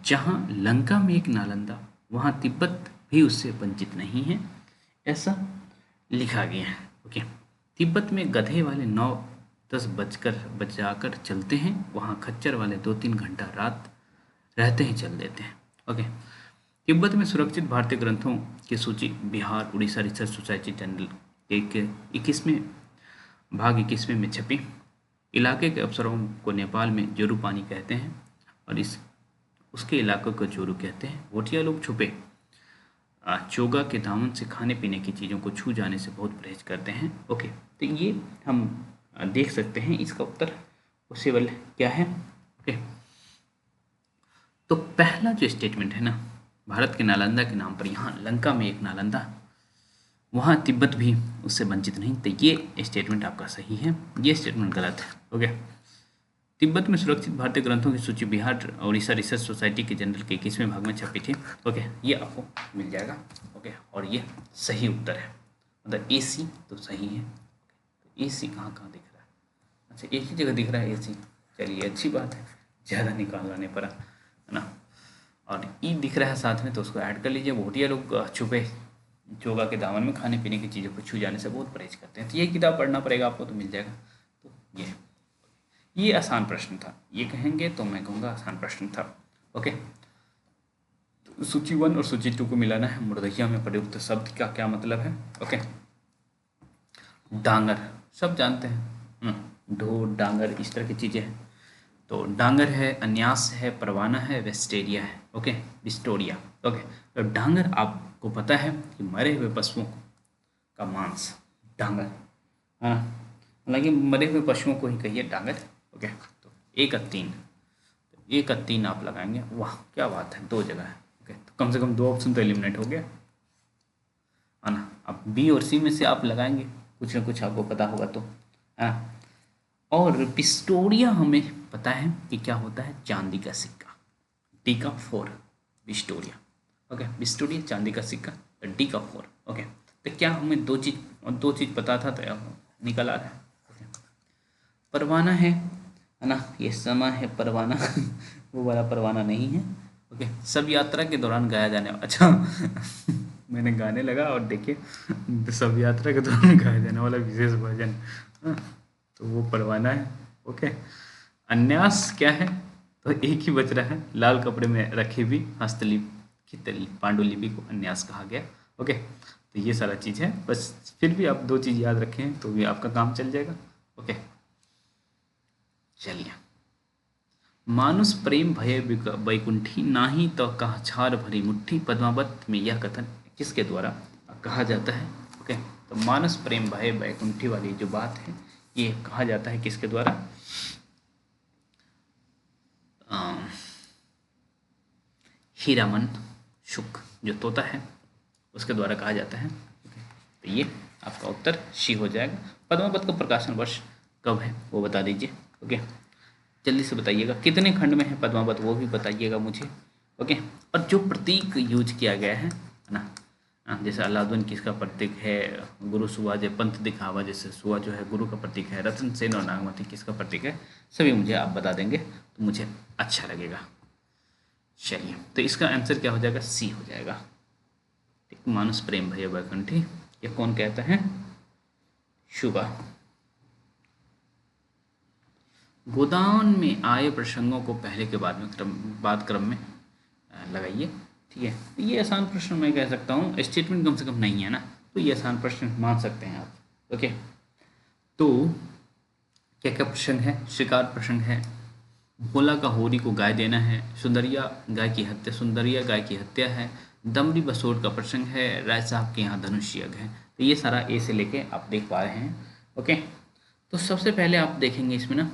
S1: जहाँ लंका में एक नालंदा, वहाँ तिब्बत भी उससे वंचित नहीं है, ऐसा लिखा गया है। ओके, तिब्बत में गधे वाले 9-10 बजाकर चलते हैं, वहाँ खच्चर वाले 2-3 घंटा रात रहते ही चल देते हैं। ओके, तिब्बत में सुरक्षित भारतीय ग्रंथों की सूची Bihar Orissa research society general के 21वें भाग 21वें में छपी। इलाके के अफसरों को नेपाल में जोरूपानी कहते हैं, और उसके इलाकों को जोरू कहते हैं। भोटिया लोग छुपे चोगा के दामन से खाने पीने की चीज़ों को छू जाने से बहुत परहेज करते हैं। ओके, तो ये हम देख सकते हैं, इसका उत्तर पॉसिबल क्या है। ओके, तो पहला जो स्टेटमेंट है ना, भारत के नालंदा के नाम पर, यहाँ लंका में एक नालंदा, वहाँ तिब्बत भी उससे वंचित नहीं, तो ये स्टेटमेंट आपका सही है, ये स्टेटमेंट गलत है। ओके, तिब्बत में सुरक्षित भारतीय ग्रंथों की सूची बिहार उड़ीसा रिसर्च सोसाइटी के जनरल के 21वें भाग में छपी थी। ओके, ये आपको मिल जाएगा। ओके, और ये सही उत्तर है, मतलब ए सी तो सही है। ए सी कहाँ कहाँ दिख रहा है? अच्छा, एक ही जगह दिख रहा है ए सी, चलिए अच्छी बात है, ज़्यादा निकालना नहीं पड़ा है ना। और ई दिख रहा है साथ में, तो उसको ऐड कर लीजिए। भोटिया लोग छुपे योगा के दामन में खाने पीने की चीज़ों को छू जाने से बहुत परहेज करते हैं। तो ये किताब पढ़ना पड़ेगा आपको, तो मिल जाएगा। तो ये आसान प्रश्न था, ये कहेंगे तो मैं कहूँगा आसान प्रश्न था। ओके, तो सूची 1 और सूची 2 को मिलाना है। मुर्दैया में प्रयुक्त शब्द का क्या मतलब है? ओके, डांगर सब जानते हैं, ढोर डांगर इस तरह की चीज़ें हैं। तो डांगर है, अन्यास है, परवाना है, वेस्टेरिया है। ओके, विस्टोरिया। ओके, तो डांगर आपको पता है कि मरे हुए पशुओं का मांस, डांगर, हाँ, हालांकि मरे हुए पशुओं को ही कहिए डांगर। ओके, तो 1 और 3, 1 और 3 आप लगाएंगे। वाह क्या बात है, 2 जगह है। ओके, तो कम से कम 2 ऑप्शन तो एलिमिनेट हो गया, है ना। अब बी और सी में से आप लगाएंगे, कुछ ना कुछ आपको पता होगा तो, है ना। और विस्टोरिया हमें पता है कि क्या होता है, चांदी का सिक्का, डी का 4, विस्टोरिया। ओके, विस्टोरिया चांदी का सिक्का, डी का 4। ओके, तो क्या हमें दो चीज़ पता था, तो निकल आ रहा है। ओके, परवाना है ना, ये समा है परवाना वो वाला परवाना नहीं है। ओके, सब यात्रा के दौरान गाया जाने वाला, अच्छा मैंने गाने लगा और देखिए सब यात्रा के दौरान गाया जाने वाला विशेष भजन, हाँ, तो वो परवाना है। ओके, अन्यास क्या है, तो एक ही बच रहा है, लाल कपड़े में रखे भी हस्तलिखित पांडुलिपि को अन्यास कहा गया। ओके, तो ये सारा चीज़ है, बस फिर भी आप 2 चीज़ याद रखें तो भी आपका काम चल जाएगा। ओके, चलिए, मानुष प्रेम भय वैकुंठी नाही तो कहा छार भरी मुट्ठी, पद्मावत में यह कथन किसके द्वारा कहा जाता है? ओके, तो मानस प्रेम भय वैकुंठी वाली जो बात है, ये कहा जाता है किसके द्वारा? हीरामन शुक जो तोता है उसके द्वारा कहा जाता है। तो ये आपका उत्तर सी हो जाएगा। पद्मावत का प्रकाशन वर्ष कब है वो बता दीजिए। ओके, जल्दी से बताइएगा, कितने खंड में है पद्मावत वो भी बताइएगा मुझे। ओके, और जो प्रतीक यूज किया गया है ना, जैसे अलाउद्दीन किसका प्रतीक है, गुरु सुवा जय पंथ दिखावा, जैसे सुवा जो है गुरु का प्रतीक है, रतन सेन और नागमती किसका प्रतीक है, सभी मुझे आप बता देंगे तो मुझे अच्छा लगेगा। चलिए, तो इसका आंसर क्या हो जाएगा? सी हो जाएगा। ठीक, मानस प्रेम भैया वैकुंठी, ये कौन कहता है? शुभा। गोदान में आए प्रसंगों को पहले के बाद क्रम में लगाइए। ठीक है, ये आसान प्रश्न मैं कह सकता हूँ, स्टेटमेंट कम से कम नहीं है ना, तो ये आसान प्रश्न मान सकते हैं आप। ओके, तो क्या क्या प्रसंग है? शिकार प्रसंग है, भोला का होरी को गाय देना है, सुंदरिया गाय की हत्या है, दमड़ी बसोट का प्रसंग है, राय साहब के यहाँ धनुष यज्ञ है। तो ये सारा ए से लेके आप देख पा रहे हैं। ओके, तो सबसे पहले आप देखेंगे इसमें ना,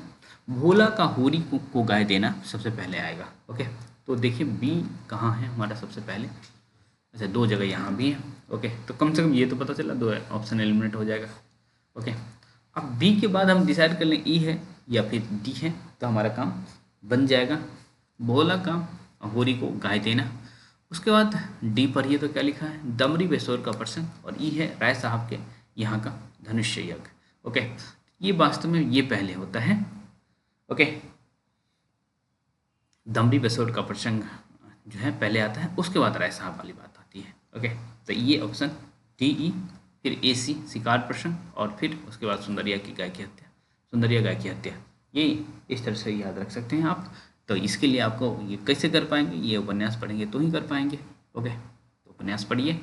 S1: भोला का होरी को गाय देना सबसे पहले आएगा। ओके, तो देखिए बी कहाँ है हमारा सबसे पहले, अच्छा 2 जगह यहाँ भी है। ओके, तो कम से कम ये तो पता चला, 2 ऑप्शन एलिमिनेट हो जाएगा। ओके, अब बी के बाद हम डिसाइड कर लें ई है या फिर डी है, तो हमारा काम बन जाएगा। भोला का होरी को गाय देना, उसके बाद डी पर ये तो क्या लिखा है, दमरी बेसोर का प्रसंग, और ई है राय साहब के यहाँ का धनुष्य यज्ञ। ओके, ये वास्तव में ये पहले होता है। ओके, दमड़ी बेसोर का प्रसंग जो है पहले आता है, उसके बाद राय साहब वाली बात आती है। ओके, तो ये ऑप्शन डी ई, फिर ए सी शिकार प्रसंग, और फिर उसके बाद सुंदरिया गाय की हत्या, ये इस तरह से याद रख सकते हैं आप। तो इसके लिए आपको ये कैसे कर पाएंगे, ये उपन्यास पढ़ेंगे तो ही कर पाएंगे। ओके, तो उपन्यास पढ़िए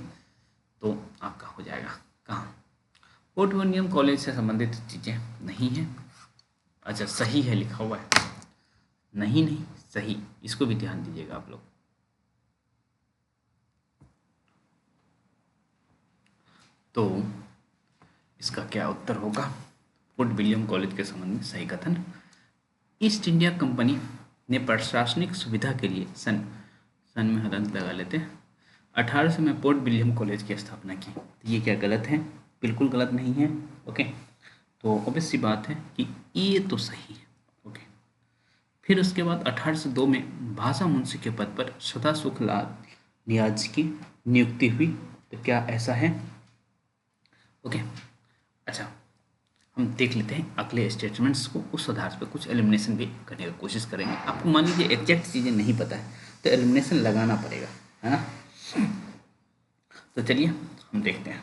S1: तो आपका हो जाएगा काम। पोर्टोनियम कॉलेज से संबंधित चीज़ें नहीं हैं। अच्छा, सही है लिखा हुआ है, नहीं सही, इसको भी ध्यान दीजिएगा आप लोग। तो इसका क्या उत्तर होगा? फोर्ट विलियम कॉलेज के संबंध में सही कथन। ईस्ट इंडिया कंपनी ने प्रशासनिक सुविधा के लिए सन में हदंत लगा लेते हैं 1800 में पोर्ट विलियम कॉलेज की स्थापना की। तो ये क्या गलत है? बिल्कुल गलत नहीं है। ओके, तो ऑब्वियस सी बात है कि ये तो सही है। ओके, फिर उसके बाद 1802 में भाषा मुंशी के पद पर सदा सुखलाल नियाज की नियुक्ति हुई। तो क्या ऐसा है? ओके, अच्छा हम देख लेते हैं अगले स्टेटमेंट्स को, उस आधार पर कुछ एलिमिनेशन भी करने की कोशिश करेंगे। आपको मान लीजिए एग्जैक्ट चीज़ें नहीं पता है तो एलिमिनेशन लगाना पड़ेगा, है ना। तो चलिए हम देखते हैं।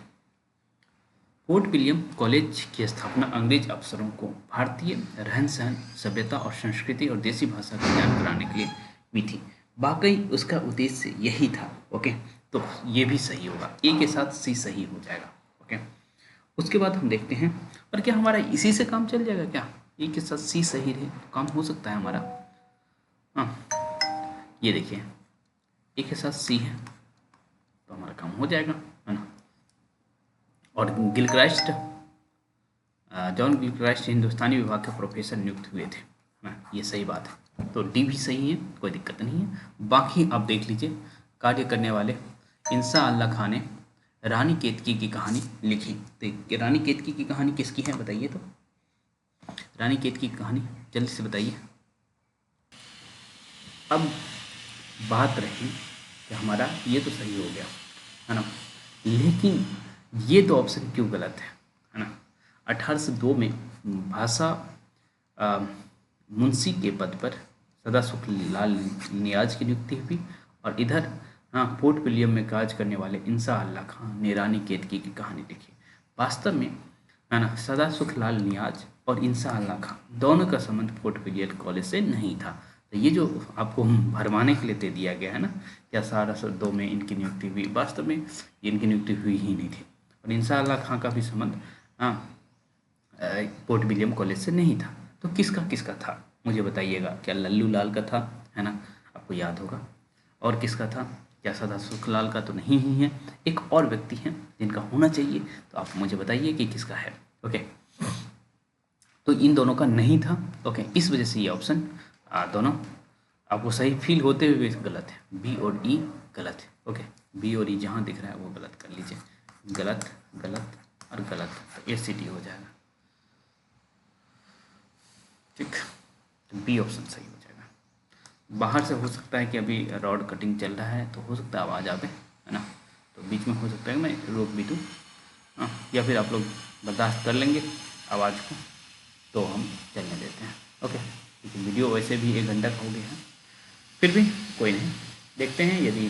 S1: फोर्ट विलियम कॉलेज की स्थापना अंग्रेज अफसरों को भारतीय रहन सहन, सभ्यता और संस्कृति और देसी भाषा का ज्ञान कराने के लिए हुई थी। वाकई उसका उद्देश्य यही था। ओके, तो ये भी सही होगा, ए के साथ सी सही हो जाएगा। ओके, उसके बाद हम देखते हैं, और क्या हमारा इसी से काम चल जाएगा क्या? ए के साथ सी सही रहे तो काम हो सकता है हमारा। हाँ, ये देखिए, ए के साथ सी है तो हमारा काम हो जाएगा, है ना। और गिलक्राइस्ट, जॉन गिलक्राइस्ट हिंदुस्तानी विभाग के प्रोफेसर नियुक्त हुए थे, है ना। ये सही बात है, तो डी भी सही है, कोई दिक्कत नहीं है। बाकी आप देख लीजिए, कार्य करने वाले इंसा अल्लाह खान ने रानी केतकी की कहानी लिखी। तो रानी केतकी की कहानी किसकी है बताइए? तो रानी केतकी की कहानी जल्दी से बताइए। अब बात रही कि हमारा ये तो सही हो गया, है ना, लेकिन ये तो ऑप्शन क्यों गलत है ना। 1802 में भाषा मुंशी के पद पर सदा सुख लाल नियाज की नियुक्ति हुई, और इधर हाँ फोर्ट विलियम में काज करने वाले इंसा अल्लाह खान ने रानी केतकी की कहानी लिखी। वास्तव में, है ना, सदा सुख लाल नियाज और इंसा अल्लाह खान दोनों का संबंध फोर्ट विलियम कॉलेज से नहीं था। तो ये जो आपको भरमाने के लिए दे दिया गया है ना, क्या 1802 में इनकी नियुक्ति हुई, वास्तव में इनकी नियुक्ति हुई ही नहीं थी। और इंसा अल्लाह खान का भी संबंध हाँ फोर्ट विलियम कॉलेज से नहीं था। तो किसका किसका था मुझे बताइएगा। क्या लल्लू लाल का था, है ना, आपको याद होगा। और किसका था? क्या सदा सुखलाल का तो नहीं ही है, एक और व्यक्ति हैं जिनका होना चाहिए, तो आप मुझे बताइए कि किसका है। ओके, तो इन दोनों का नहीं था। ओके, इस वजह से ये ऑप्शन दोनों आपको सही फील होते हुए गलत है। बी और ई गलत है। ओके, बी और ई जहाँ दिख रहा है वो गलत कर लीजिए। गलत, गलत और गलत, तो ए सी डी हो जाएगा। ठीक, तो बी ऑप्शन सही हो जाएगा। बाहर से हो सकता है कि अभी रॉड कटिंग चल रहा है, तो हो सकता है आवाज़ आवे, है ना, तो बीच में हो सकता है मैं रोक भी दूँ, हाँ, या फिर आप लोग बर्दाश्त कर लेंगे आवाज़ को, तो हम चलने देते हैं। ओके, क्योंकि वीडियो वैसे भी 1 घंटा का हो गया है, फिर भी कोई नहीं, देखते हैं। यदि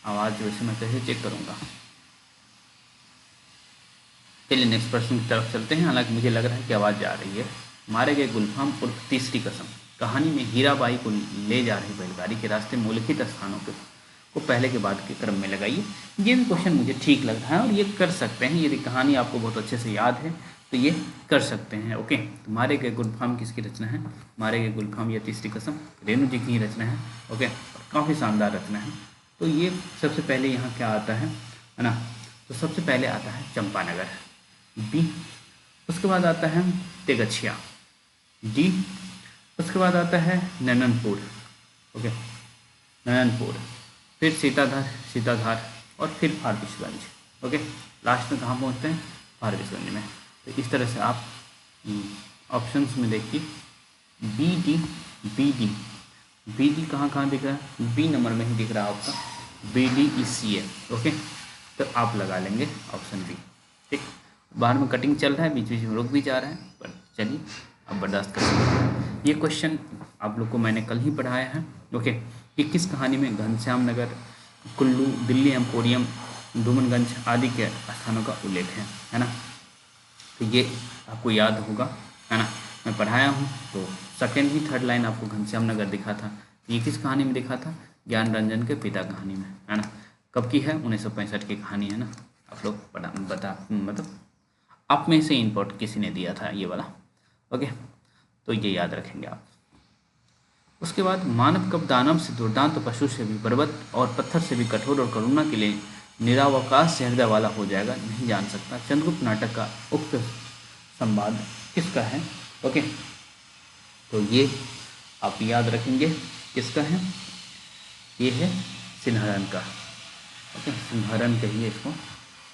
S1: आवाज़ वैसे मैं कैसे चेक करूँगा। चलिए नेक्स्ट प्रश्न की तरफ चलते हैं। हालांकि मुझे लग रहा है कि आवाज़ जा रही है। मारे गए गुलफाम उर्फ तीसरी कसम कहानी में हीराबाई को ले जा रही बैलगाड़ी के रास्ते निम्नलिखित स्थानों को पहले के बाद के क्रम में लगाइए। ये भी क्वेश्चन मुझे ठीक लग रहा है और ये कर सकते हैं। यदि कहानी आपको बहुत अच्छे से याद है तो ये कर सकते हैं। ओके, तो मारे गए गुलफाम किसकी रचना है? मारे गए गुलफाम या तीसरी कसम रेणु जी की ही रचना है। ओके, और काफ़ी शानदार रचना है। तो ये सबसे पहले यहाँ क्या आता है ना, तो सबसे पहले आता है चंपानगर, बी। उसके बाद आता है तेगछिया, डी। उसके बाद आता है नननपुर, ओके, नननपुर, फिर सीताधार और फिर फारबिसगंज। ओके, लास्ट में कहाँ पहुँचते हैं? फारबिसगंज में। तो इस तरह से आप ऑप्शंस में देखिए, B D, B D, B D कहाँ कहाँ दिख रहा है? बी नंबर में ही दिख रहा है आपका, बी डी ई सी है। ओके, तो आप लगा लेंगे ऑप्शन बी। ठीक, बाहर में कटिंग चल रहा है, बीच बीच में रुक भी जा रहा है, पर चलिए अब बर्दाश्त करेंगे। ये क्वेश्चन आप लोग को मैंने कल ही पढ़ाया है। ओके, कि किस कहानी में घनश्याम नगर, कुल्लू, दिल्ली एम्पोरियम, डूमनगंज आदि के स्थानों का उल्लेख है ना। तो ये आपको याद होगा, है ना, मैं पढ़ाया हूँ। तो सेकेंड ही थर्ड लाइन आपको घनश्याम नगर दिखा था। ये किस कहानी में दिखा था? ज्ञान रंजन के पिता कहानी में, है ना। कब की है? 1965 की कहानी है ना। आप लोग मतलब आप में से इनपुट किसी ने दिया था ये वाला। ओके, तो ये याद रखेंगे आप। उसके बाद मानव कब दानव से दुर्दांत, पशु से भी बर्बत और पत्थर से भी कठोर और करुणा के लिए निरावकाश से हृदय वाला हो जाएगा, नहीं जान सकता। चंद्रगुप्त नाटक का उक्त संवाद किसका है? ओके, तो ये आप याद रखेंगे किसका है? ये है सिंहरण का। ओके, सिंहरण कहिए इसको,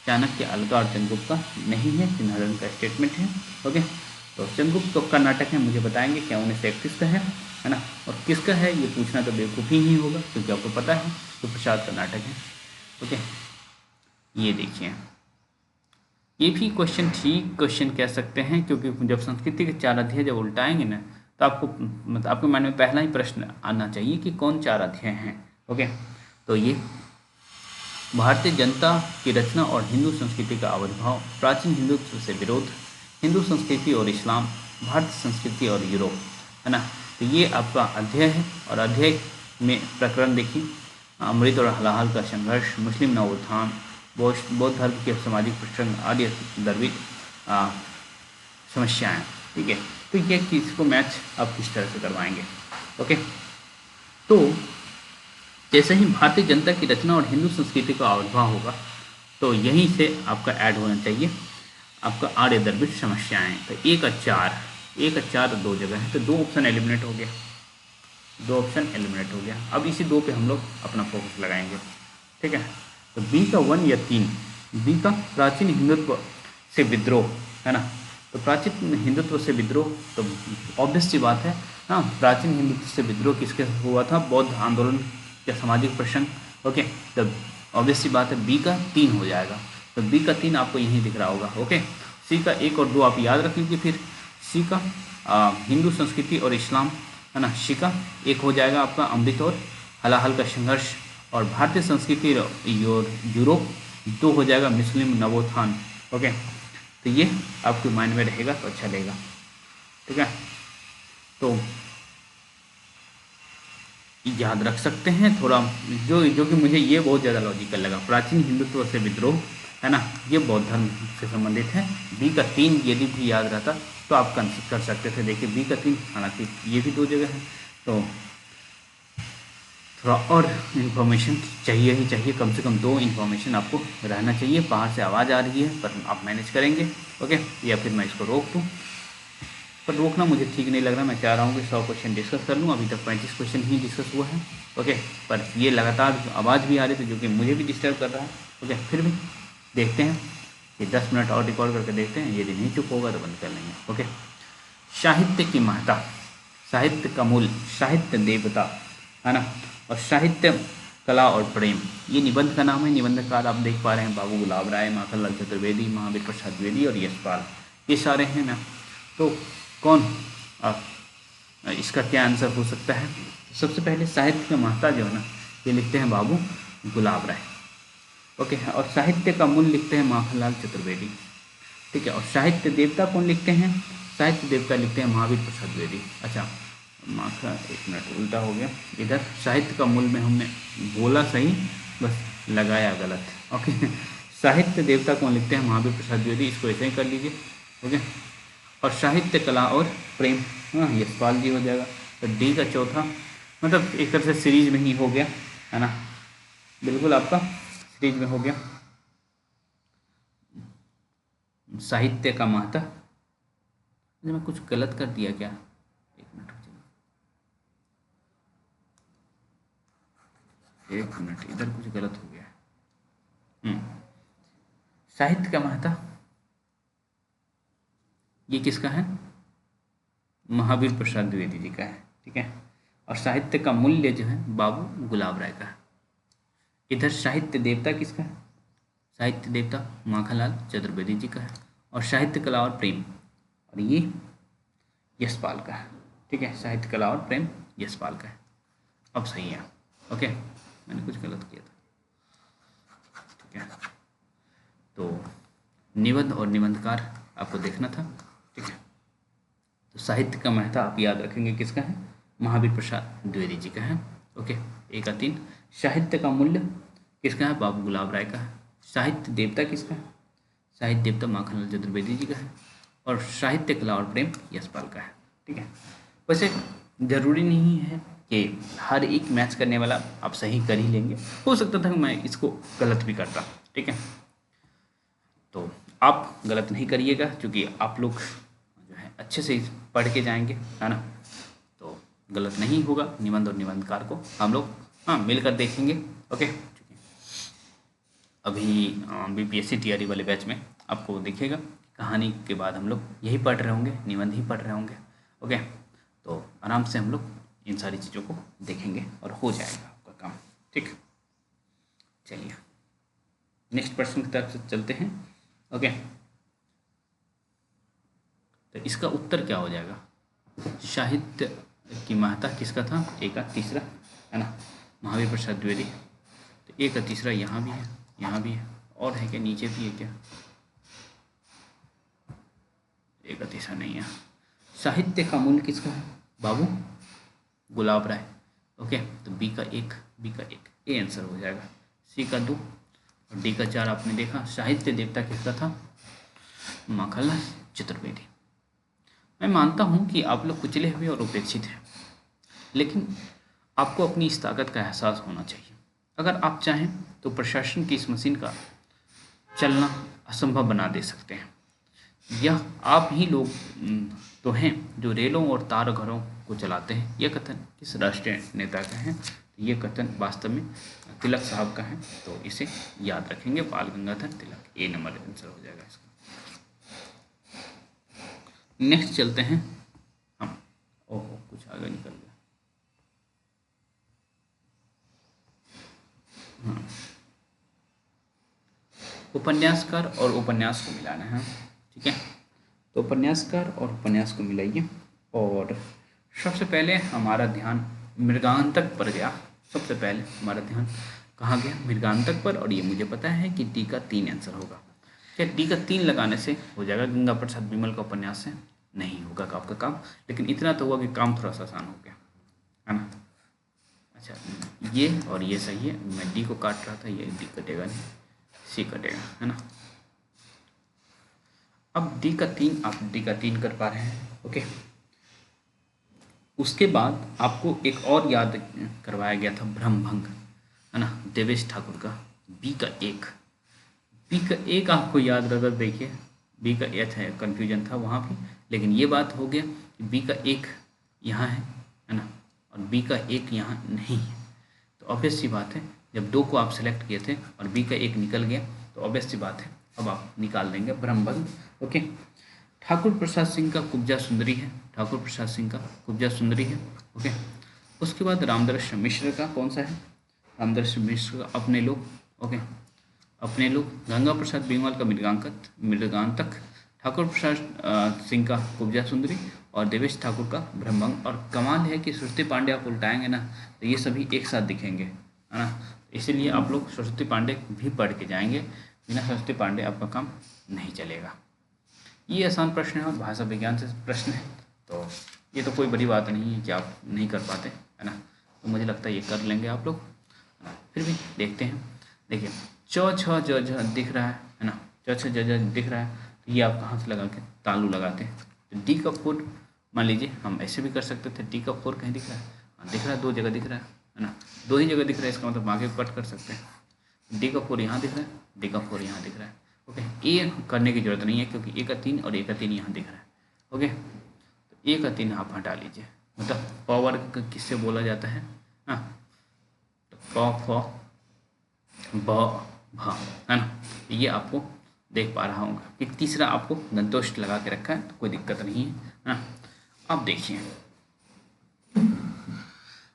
S1: चाणक्य, अलका और चंद्रगुप्त का नहीं है, सिंहरण का स्टेटमेंट है। ओके, तो चंद्रगुप्त का नाटक है, मुझे बताएंगे क्या 1931 का है ना। और किसका है ये पूछना तो बेवकूफ़ी ही होगा, क्योंकि आपको पता है तो प्रसाद का नाटक है। ओके, ये देखिए, ये भी क्वेश्चन ठीक क्वेश्चन कह सकते हैं, क्योंकि जब संस्कृति के 4 अध्याय जब उल्टाएंगे ना, तो आपको मतलब आपके मन में पहला ही प्रश्न आना चाहिए कि कौन 4 अध्याय हैं। ओके, तो ये भारतीय जनता की रचना और हिंदू संस्कृति का आविर्भाव, प्राचीन हिंदुत्व से विरोध, हिंदू संस्कृति और इस्लाम, भारतीय संस्कृति और यूरोप, है ना। तो ये आपका अध्याय है, और अध्याय में प्रकरण देखिए, अमृत और हलाहल का संघर्ष, मुस्लिम नवोत्थान, बौद्ध धर्म के सामाजिक प्रसंग, आदि दरवीद समस्याएं। ठीक है, तो ये किसको मैच आप किस तरह से करवाएंगे। ओके, तो जैसे ही भारतीय जनता की रचना और हिंदू संस्कृति का आविर्भाव होगा, तो यहीं से आपका ऐड होना चाहिए आपका आर्य दरवीद समस्याएं। तो 1 और 4 दो जगह है, तो 2 ऑप्शन एलिमिनेट हो गया, 2 ऑप्शन एलिमिनेट हो गया। अब इसी 2 पे हम लोग अपना फोकस लगाएंगे। ठीक है, तो बी का 1 या 3, बी का प्राचीन हिंदुत्व से विद्रोह, है ना। तो प्राचीन हिंदुत्व से विद्रोह, तो ऑब्वियस सी बात है ना, प्राचीन हिंदुत्व से विद्रोह किसके हुआ था, बौद्ध आंदोलन या सामाजिक प्रसंग। ओके, तो ऑब्वियस सी बात है बी का 3 हो जाएगा, तो बी का 3 आपको यहीं दिख रहा होगा। ओके, सी का 1 और 2 आप याद रख लीजिए, फिर सी का हिंदू संस्कृति और इस्लाम, है ना। सी का 1 हो जाएगा आपका अमृत और हलाहल का संघर्ष, और भारतीय संस्कृति और यूरोप 2 हो जाएगा मुस्लिम नवोत्थान। ओके, तो ये आपके माइंड में रहेगा तो अच्छा रहेगा। ठीक है, तो याद रख सकते हैं थोड़ा, जो कि मुझे ये बहुत ज़्यादा लॉजिकल लगा, प्राचीन हिंदुत्व से विद्रोह, है ना, ये बौद्ध धर्म से संबंधित है। बी का 3 यदि भी याद रहता तो आप कर सकते थे। देखिए बी का 3, हालांकि ये भी 2 जगह है, तो थोड़ा और इन्फॉर्मेशन चाहिए ही चाहिए, कम से कम 2 इन्फॉर्मेशन आपको रहना चाहिए। बाहर से आवाज़ आ रही है, पर आप मैनेज करेंगे। ओके, या फिर मैं इसको रोक दूँ, पर रोकना मुझे ठीक नहीं लग रहा। मैं चाह रहा हूँ कि 100 क्वेश्चन डिस्कस कर लूँ, अभी तक 35 क्वेश्चन ही डिस्कस हुआ है। ओके, पर ये लगातार आवाज़ भी आ रही थी, जो कि मुझे भी डिस्टर्ब कर रहा है। ओके, फिर भी देखते हैं कि 10 मिनट और रिकॉर्ड करके देखते हैं, यदि नहीं चुप होगा तो बंद कर लेंगे। ओके, साहित्य की महत्ता, साहित्य का मूल, साहित्य देवता, है ना, और साहित्य कला और प्रेम, ये निबंध का नाम है। निबंधकार आप देख पा रहे हैं, बाबू गुलाब राय, माखनलाल चतुर्वेदी, महावीर प्रसाद द्विवेदी और यशपाल, ये सारे हैं ना। तो कौन इसका क्या आंसर हो सकता है। सबसे पहले साहित्य का महत्ता जो है ना, ये लिखते हैं बाबू गुलाब राय। ओके, और साहित्य का मूल लिखते हैं माखनलाल चतुर्वेदी। ठीक है, और साहित्य देवता कौन लिखते हैं, साहित्य देवता लिखते हैं महावीर प्रसाद द्विवेदी। अच्छा, माखा 1 मिनट उल्टा हो गया, इधर साहित्य का मूल में हमने बोला सही, बस लगाया गलत। ओके, साहित्य देवता कौन लिखते हैं, महावीर प्रसाद द्विवेदी, इसको ऐसे ही कर लीजिए। ओके, और साहित्य कला और प्रेम, हाँ, यशपाल जी हो जाएगा। तो डी का चौथा, मतलब एक तरह से सीरीज में ही हो गया, है ना, बिल्कुल आपका सीरीज में हो गया। साहित्य का महत्व, मैं कुछ गलत कर दिया क्या, 1 मिनट, 1 मिनट, इधर कुछ गलत हो गया। साहित्य का महत्व ये किसका है, महावीर प्रसाद द्विवेदी जी का है। ठीक है, और साहित्य का मूल्य जो है बाबू गुलाब राय का है। इधर साहित्य देवता किसका है, साहित्य देवता माखनलाल चतुर्वेदी जी का है, और साहित्य कला और प्रेम, और ये यशपाल का है। ठीक है, साहित्य कला और प्रेम यशपाल का है। अब सही है। ओके, मैंने कुछ गलत किया था। ठीक है, तो निबंध और निबंधकार आपको देखना था। ठीक है, तो साहित्य का महत्व आप याद रखेंगे किसका है, महावीर प्रसाद द्विवेदी जी का है। ओके, 1 और 3। साहित्य का मूल्य किसका है, बाबू गुलाब राय का है। साहित्य देवता किसका है, साहित्य देवता माखनलाल चतुर्वेदी जी का है, और साहित्य कला और प्रेम यशपाल का है। ठीक है, वैसे ज़रूरी नहीं है कि हर एक मैच करने वाला आप सही कर ही लेंगे, हो सकता था कि मैं इसको गलत भी करता। ठीक है, तो आप गलत नहीं करिएगा, क्योंकि आप लोग जो है अच्छे से पढ़ के जाएंगे, है ना, तो गलत नहीं होगा। निबंध और निबंधकार को हम लोग मिलकर देखेंगे। ओके, अभी बीपीएससी टीआरई वाले बैच में आपको देखिएगा, कहानी के बाद हम लोग यही पढ़ रहे होंगे, निबंध ही पढ़ रहे होंगे। ओके, तो आराम से हम लोग इन सारी चीज़ों को देखेंगे और हो जाएगा आपका काम। ठीक, चलिए नेक्स्ट प्रश्न की तरफ से चलते हैं। ओके, तो इसका उत्तर क्या हो जाएगा, साहित्य की महत्ता किसका था, 1 का 3, है ना, महावीर प्रसाद द्विवेदी। तो 1 का 3 यहाँ भी है, यहाँ भी है, और है क्या, नीचे भी है क्या, एक तीसरा नहीं है। साहित्य का मूल किसका है, बाबू गुलाब राय। ओके, तो बी का एक ए आंसर हो जाएगा। सी का 2 और डी का 4 आपने देखा। साहित्य देवता किसका था, माखनलाल चतुर्वेदी। मैं मानता हूँ कि आप लोग कुचले हुए और उपेक्षित हैं, लेकिन आपको अपनी इस ताकत का एहसास होना चाहिए। अगर आप चाहें तो प्रशासन की इस मशीन का चलना असंभव बना दे सकते हैं। यह आप ही लोग तो हैं जो रेलों और तार घरों को चलाते हैं। यह कथन किस राष्ट्रीय नेता का है, तो ये कथन वास्तव में तिलक साहब का है, तो इसे याद रखेंगे, बाल गंगाधर तिलक। ए नंबर आंसर हो जाएगा इसका। नेक्स्ट चलते हैं हम। ओहो, कुछ आगे निकल गया। हाँ, उपन्यासकार और उपन्यास को मिलाना है, ठीक है। तो उपन्यासकार और उपन्यास को मिलाइए, और सबसे पहले हमारा ध्यान मृगांतक पर गया। सबसे पहले हमारा ध्यान कहाँ गया, मृगांतक पर, और ये मुझे पता है कि डी का 3 आंसर होगा। क्या डी का 3 लगाने से हो जाएगा गंगा प्रसाद बिमल का उपन्यास से? नहीं होगा आपका काम, लेकिन इतना तो हुआ कि काम थोड़ा सा आसान हो गया, है ना। अच्छा, ये और ये सही है, मैं डी को काट रहा था, ये डी कटेगा नहीं, सी कटेगा, है ना। अब डी का 3, आप डी का 3 कर पा रहे हैं, ओके। उसके बाद आपको एक और याद करवाया गया था, भ्रमभंग, है ना, देवेश ठाकुर का। बी का 1, बी का 1 आपको याद रहता, देखिए बी का 1 है, कन्फ्यूजन था वहाँ भी, लेकिन ये बात हो गया कि बी का 1 यहाँ है ना, और बी का 1 यहाँ नहीं है। तो ऑब्वियस सी बात है, जब 2 को आप सेलेक्ट किए थे और बी का 1 निकल गया, तो ऑब्वियस सी बात है अब आप निकाल देंगे ब्रह्मबंध, ओके। ठाकुर प्रसाद सिंह का कुब्जा सुंदरी है, ठाकुर प्रसाद सिंह का कुब्जा सुंदरी है, ओके। उसके बाद रामदर्श मिश्र का कौन सा है, रामदर्श मिश्र का अपने लोग, ओके, अपने लोग। गंगा प्रसाद बिमल का मृगांतक, ठाकुर प्रसाद सिंह का कुब्जा सुंदरी, और देवेश ठाकुर का ब्रह्मभंग। और कमाल है कि सरस्वती पांडे आप उल्टाएंगे ना, तो ये सभी एक साथ दिखेंगे, है ना। इसीलिए आप लोग सरस्वती पांडे भी पढ़ के जाएंगे, बिना सरस्वती पांडे आपका काम नहीं चलेगा। ये आसान प्रश्न है और भाषा विज्ञान से प्रश्न है, तो ये तो कोई बड़ी बात नहीं है कि आप नहीं कर पाते, है ना। तो मुझे लगता है ये कर लेंगे आप लोग, है ना। फिर भी देखते हैं, देखिए च छ ज झ दिख रहा है ना, च छ ज झ दिख रहा है, तो ये आप कहाँ से लगा के तालू लगाते हैं। तो डी का 4 मान लीजिए हम ऐसे भी कर सकते थे, डी का 4 कहीं दिख रहा है, हाँ दिख रहा है, 2 जगह दिख रहा है ना, 2 ही जगह दिख रहा है, इसका मतलब आगे कट कर सकते हैं। डी का 4 यहाँ दिख रहा है, डी का 4 यहाँ दिख रहा है, ओके। ए करने की जरूरत नहीं है क्योंकि ए का 3 और ए का 3 यहाँ दिख रहा है, ओके। तो ए का 3 आप हटा लीजिए, मतलब पावर किससे बोला जाता है, हाँ, तो क फ ब भ, है ना। ये आपको देख पा रहा हूँ कि तीसरा आपको दंतोष्ट लगा के रखा है, तो कोई दिक्कत नहीं है ना। अब देखिए,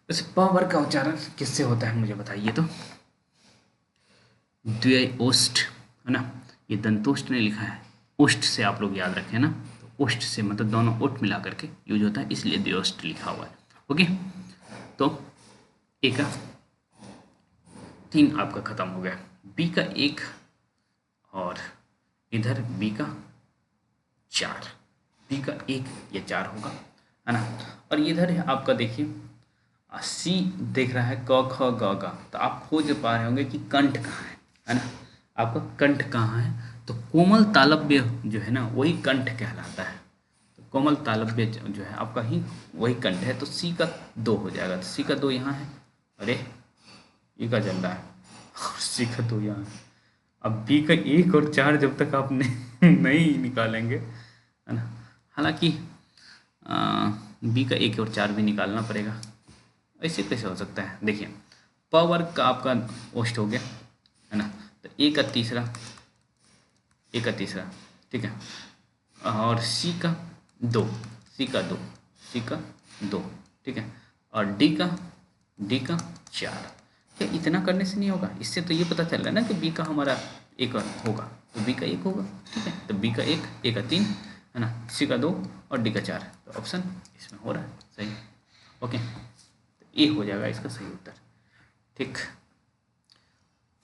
S1: वैसे प वर्ग का उच्चारण किससे होता है मुझे बताइए तो, द्व्योष्ठ, है ना। ये दंतोष्ट ने लिखा है, ओष्ठ से आप लोग याद रखें ना, तो ओष्ठ से मतलब दोनों ओठ मिला करके यूज होता है, इसलिए द्व्योष्ठ लिखा हुआ है, ओके। तो ए का 3 आपका खत्म हो गया, बी का 1 और इधर बी का 4, बी का 1 या 4 होगा, है ना। और इधर है आपका, देखिए सी देख रहा है, क ख ग ग, तो आप खोज पा रहे होंगे कि कंठ कहाँ है ना, आपका कंठ कहाँ है, तो कोमल तालव्य जो है ना वही कंठ कहलाता है, तो कोमल तालव्य जो है आपका ही वही कंठ है, तो सी का 2 हो जाएगा, तो सी का 2 यहाँ है, अरे ये का चल रहा है, और सी का 2 यहाँ है। अब बी का 1 और 4 जब तक आप नहीं निकालेंगे, है ना, हालांकि बी का 1 और 4 भी निकालना पड़ेगा, ऐसे कैसे हो सकता है। देखिए प वर्ग का आपका ओष्ठ हो गया, है ना, तो ए का तीसरा, ठीक है, और सी का 2, सी का 2, सी का 2, ठीक है, और डी का 4। क्या इतना करने से नहीं होगा, इससे तो ये पता चल रहा है ना कि बी का हमारा 1 होगा, तो बी का 1 होगा, ठीक है। तो बी का 1, ए का 3, है ना, सी का 2 और डी का 4, तो ऑप्शन इसमें हो रहा है सही, ओके। ए हो जाएगा इसका सही उत्तर, ठीक।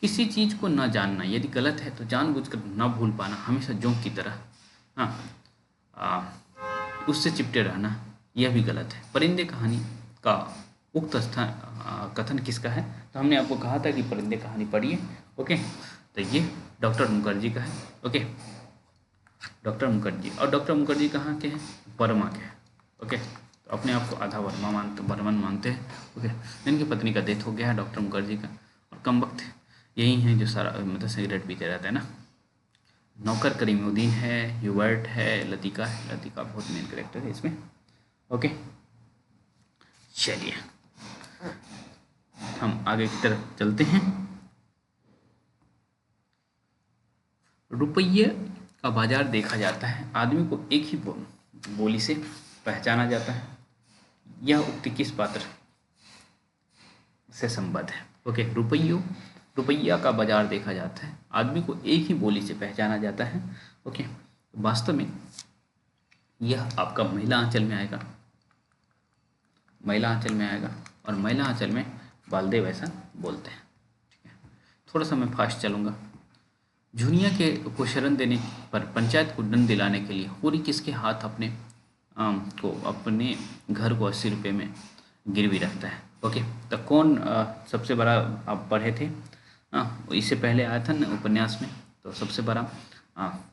S1: किसी चीज़ को न जानना यदि गलत है तो जानबूझकर न भूल पाना, हमेशा जोंक की तरह हाँ आ, उससे चिपटे रहना, यह भी गलत है। परिंदे कहानी का उक्त स्थान कथन किसका है? तो हमने आपको कहा था कि परिंदे कहानी पढ़िए। ओके, तो ये डॉक्टर मुखर्जी का है। ओके, डॉक्टर मुखर्जी, और डॉक्टर मुखर्जी कहाँ के हैं? बर्मा के हैं। ओके, तो अपने आप को आधा बर्मन मानते हैं। ओके, इनकी पत्नी का डेथ हो गया है डॉक्टर मुखर्जी का, और कम वक्त यही हैं जो सारा मतलब सिगरेट पीते रहते हैं ना। नौकर करीमुद्दीन है, ह्यूबर्ट है, लतिका है। लतिका बहुत मेन करेक्टर है इसमें। ओके, चलिए हम आगे की तरफ चलते हैं। रुपये का बाजार देखा जाता है, आदमी को एक ही बोली से पहचाना जाता है। यह उक्ति किस पात्र से संबद्ध है? ओके, रुपया का बाजार देखा जाता है, आदमी को एक ही बोली से पहचाना जाता है। ओके, वास्तव में यह आपका महिला आंचल में आएगा, महिला आंचल में आएगा, और महिला आंचल में बालदेव ऐसा बोलते हैं। ठीक है, थोड़ा सा मैं फास्ट चलूँगा। झुनिया के को शरण देने पर पंचायत को दंड दिलाने के लिए होरी किसके हाथ अपने अपने घर को 80 रुपये में गिरवी रखता है? ओके, तो कौन सबसे बड़ा आप पढ़े थे? इससे पहले आया था ना उपन्यास में, तो सबसे बड़ा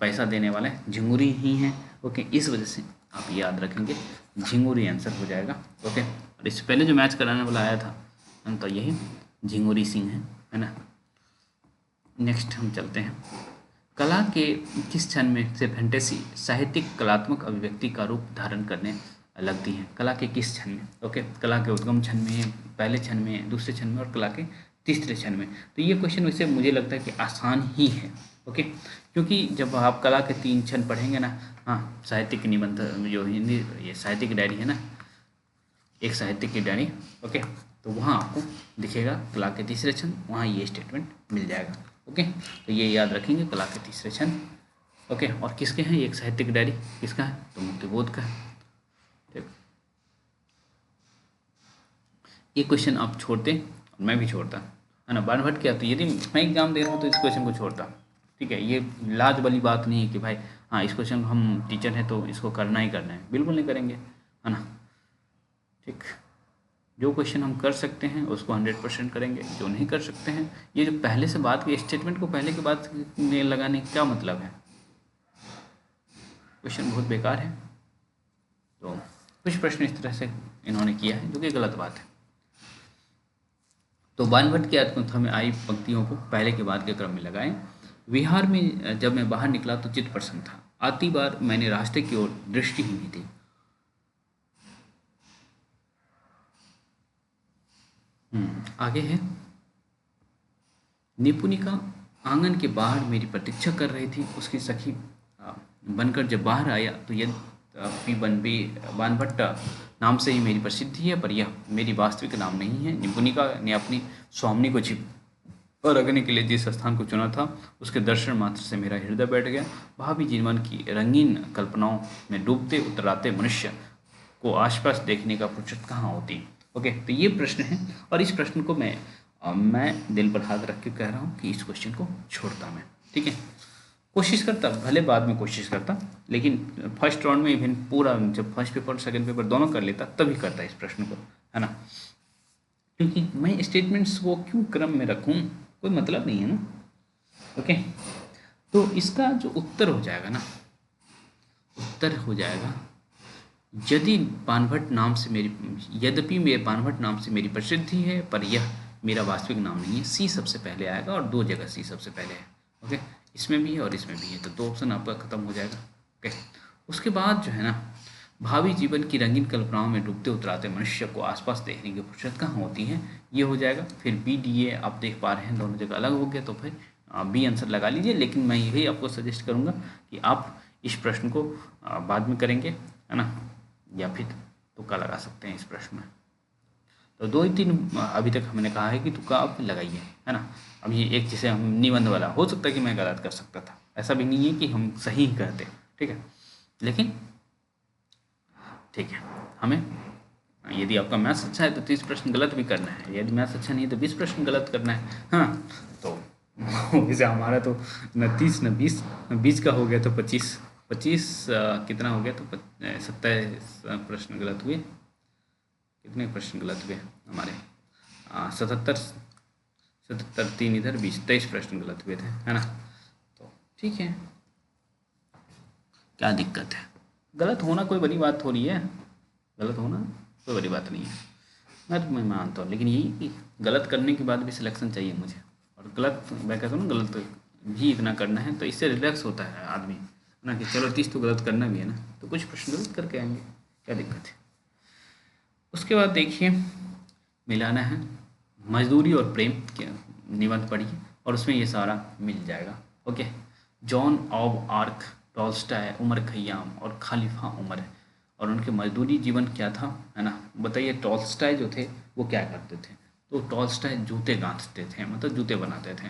S1: पैसा देने वाले झिंगुरी ही हैं। ओके, इस वजह से आप याद रखेंगे, झिंगुरी आंसर हो जाएगा। ओके, और इससे पहले जो मैच कराने वाला आया था तो यही झिंगुरी सिंह है ना। नेक्स्ट हम चलते हैं। कला के किस क्षण में से फैंटेसी साहित्यिक कलात्मक अभिव्यक्ति का रूप धारण करने लगती है? कला के किस क्षण में? ओके, कला के उद्गम क्षण में, पहले क्षण में, दूसरे क्षण में, और कला के तीसरे क्षण में। तो ये क्वेश्चन वैसे मुझे लगता है कि आसान ही है। ओके, क्योंकि जब आप कला के 3 क्षण पढ़ेंगे ना, हाँ, साहित्यिक निबंध जो हिंदी ये साहित्यिक डायरी है ना, एक साहित्यिक की डायरी। ओके, तो वहाँ आपको दिखेगा कला के तीसरे क्षण, वहाँ ये स्टेटमेंट मिल जाएगा। ओके, तो ये याद रखेंगे, कला के तीसरे क्षण। ओके, और किसके हैं? एक साहित्यिक डायरी किसका है? तो मुक्तिबोध का है। ठीक, ये क्वेश्चन आप छोड़ते और मैं भी छोड़ता है ना, बाणभट्ट क्या, तो यदि मैं एग्जाम दे रहा हूँ तो इस क्वेश्चन को छोड़ता। ठीक है, ये लाज वाली बात नहीं है कि भाई हाँ इस क्वेश्चन हम टीचर हैं तो इसको करना ही करना है, बिल्कुल नहीं करेंगे, है ना। ठीक, जो क्वेश्चन हम कर सकते हैं उसको 100% करेंगे, जो नहीं कर सकते हैं, ये जो पहले से बात की स्टेटमेंट को पहले के बाद में लगाने का क्या मतलब है? क्वेश्चन बहुत बेकार है। तो कुछ प्रश्न इस तरह से इन्होंने किया है जो कि गलत बात है। तो बाणभट्ट की आत्मकथा में आई पंक्तियों को पहले के बाद के क्रम में लगाएं। विहार में जब मैं बाहर निकला तो चित्त प्रसन्न था, आती बार मैंने रास्ते की ओर दृष्टि ही नहीं थी। आगे है, निपुणिका आंगन के बाहर मेरी प्रतीक्षा कर रही थी, उसकी सखी बनकर जब बाहर आया तो यद्यपि बाणभट्ट नाम से ही मेरी प्रसिद्धि है, पर यह मेरी वास्तविक नाम नहीं है। निपुणिका ने अपनी स्वामिनी को छिप और रखने के लिए जिस स्थान को चुना था उसके दर्शन मात्र से मेरा हृदय बैठ गया। भावी जीवन की रंगीन कल्पनाओं में डूबते उतराते मनुष्य को आसपास देखने का फुर्सत कहाँ होती? ओके, तो ये प्रश्न है, और इस प्रश्न को मैं दिल पर हाथ रख के कह रहा हूँ कि इस क्वेश्चन को छोड़ता मैं। ठीक है, कोशिश करता, भले बाद में कोशिश करता, लेकिन फर्स्ट राउंड में इवन पूरा जब फर्स्ट पेपर सेकंड पेपर दोनों कर लेता तभी करता इस प्रश्न को, है ना। क्योंकि मैं स्टेटमेंट्स को क्यों क्रम में रखूँ, कोई मतलब नहीं है ना। ओके, तो इसका जो उत्तर हो जाएगा ना, उत्तर हो जाएगा यदि बाणभट्ट नाम से मेरी, यद्यपि मेरे बाणभट्ट नाम से मेरी प्रसिद्धि है पर यह मेरा वास्तविक नाम नहीं है। सी सबसे पहले आएगा, और 2 जगह सी सबसे पहले है। ओके, इसमें भी है और इसमें भी है, तो 2 ऑप्शन आपका खत्म हो जाएगा। ओके, उसके बाद जो है ना, भावी जीवन की रंगीन कल्पनाओं में डूबते उतराते मनुष्य को आसपास देखने की फुर्सत कहाँ होती है, ये हो जाएगा। फिर बी डी ए आप देख पा रहे हैं दोनों जगह अलग हो गया, तो फिर बी आंसर लगा लीजिए। लेकिन मैं यही आपको सजेस्ट करूँगा कि आप इस प्रश्न को बाद में करेंगे, है ना, या फिर तुक्का लगा सकते हैं इस प्रश्न में। तो 2-3 अभी तक हमने कहा है कि तुक्का आप लगाइए, है ना। अब ये एक जैसे हम निबंध वाला, हो सकता है कि मैं गलत कर सकता था, ऐसा भी नहीं है कि हम सही ही करते, ठीक है। लेकिन ठीक है, हमें यदि आपका मैथ्स अच्छा है तो 30 प्रश्न गलत भी करना है, यदि मैथ्स अच्छा नहीं है तो 20 प्रश्न गलत करना है। हाँ, तो वैसे हमारा तो न 30 न 20 न 20 का हो गया तो 25 25 कितना हो गया तो 27 प्रश्न गलत हुए। कितने प्रश्न गलत हुए हमारे? 77 77 3 इधर 20 23 प्रश्न गलत हुए थे, है ना। तो ठीक है, क्या दिक्कत है? गलत होना कोई बड़ी बात थोड़ी है, गलत होना कोई बड़ी बात नहीं है। मैं मानता हूँ, लेकिन यही कि गलत करने के बाद भी सिलेक्शन चाहिए मुझे। और गलत मैं कहता हूँ ना, गलत भी इतना करना है तो इससे रिलैक्स होता है आदमी, है ना, कि चलो 30 तो गलत करना भी है ना, तो कुछ प्रश्न गलत करके आएंगे, क्या दिक्कत है। उसके बाद देखिए, मिलाना है मजदूरी और प्रेम के निबंध पढ़िए और उसमें ये सारा मिल जाएगा। Okay. Joan of Arc, Tolstoy, Omar Khayyam और खलीफा उमर, और उनके मजदूरी जीवन क्या था, है ना। बताइए, टॉल्स्टॉय जो थे वो क्या करते थे? तो टॉल्स्टॉय जूते गांथते थे, मतलब जूते बनाते थे।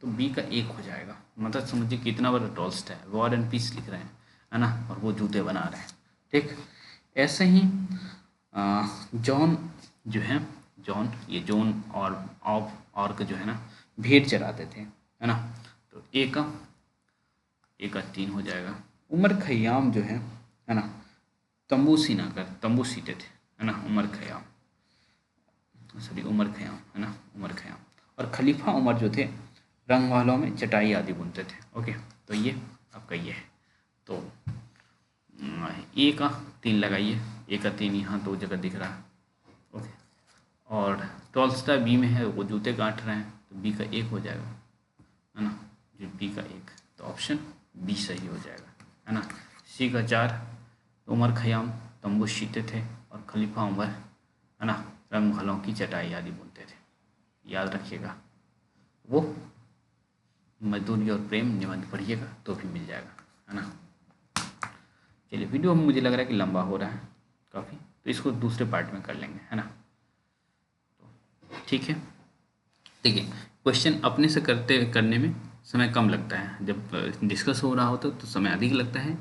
S1: तो बी का एक हो जाएगा। मतलब समझिए कितना बड़ा टॉल्स्टॉय, वॉर एंड पीस लिख रहे हैं, है ना, और वो जूते बना रहे हैं। ठीक। ऐसे ही जॉन जो है, जॉन, ये जॉन और ऑफ आर्क जो है ना, भेड़ चराते थे, है ना। तो एक का 3 हो जाएगा। उमर खयाम जो है ना, तंबू सीते थे, है ना, उमर खयाम, सॉरी उमर खयाम, है ना, उमर खयाम। और खलीफा उमर जो थे, रंग महलों में चटाई आदि बुनते थे। ओके। तो ये आपका ये है। तो ए का 3 लगाइए, ए का 3 यहाँ 2 जगह दिख रहा है। ओके। और टॉल्स्टॉय बी में है, वो जूते गांठ रहे हैं, तो बी का 1 हो जाएगा, है ना, जो बी का 1, तो ऑप्शन बी सही हो जाएगा, है ना। सी का 4, तो उमर खयाम तंबू सीते थे और खलीफा उमर, है ना, रंग महलों की चटाई आदि बुनते थे। याद रखिएगा, वो मजदूरी और प्रेम निबंध पढ़िएगा तो भी मिल जाएगा, है ना। चलिए, वीडियो मुझे लग रहा है कि लंबा हो रहा है काफ़ी, तो इसको दूसरे पार्ट में कर लेंगे, है ना। ठीक है। देखिए, क्वेश्चन अपने से करने में समय कम लगता है, जब डिस्कस हो रहा होता तो समय अधिक लगता है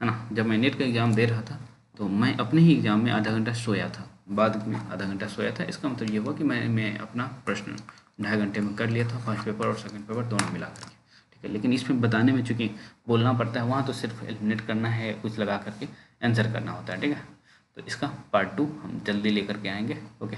S1: ना। जब मैं नेट का एग्ज़ाम दे रहा था तो मैं अपने ही एग्ज़ाम में आधा घंटा सोया था, बाद में आधा घंटा सोया था। इसका मतलब ये हुआ कि मैं अपना प्रश्न 2.5 घंटे में कर लिया था, फर्स्ट पेपर और सेकंड पेपर दोनों मिला करके। ठीक है, लेकिन इसमें बताने में चूँकि बोलना पड़ता है, वहाँ तो सिर्फ एलिमिनेट करना है, कुछ लगा करके आंसर करना होता है। ठीक है, तो इसका पार्ट 2 हम जल्दी लेकर के आएंगे। ओके।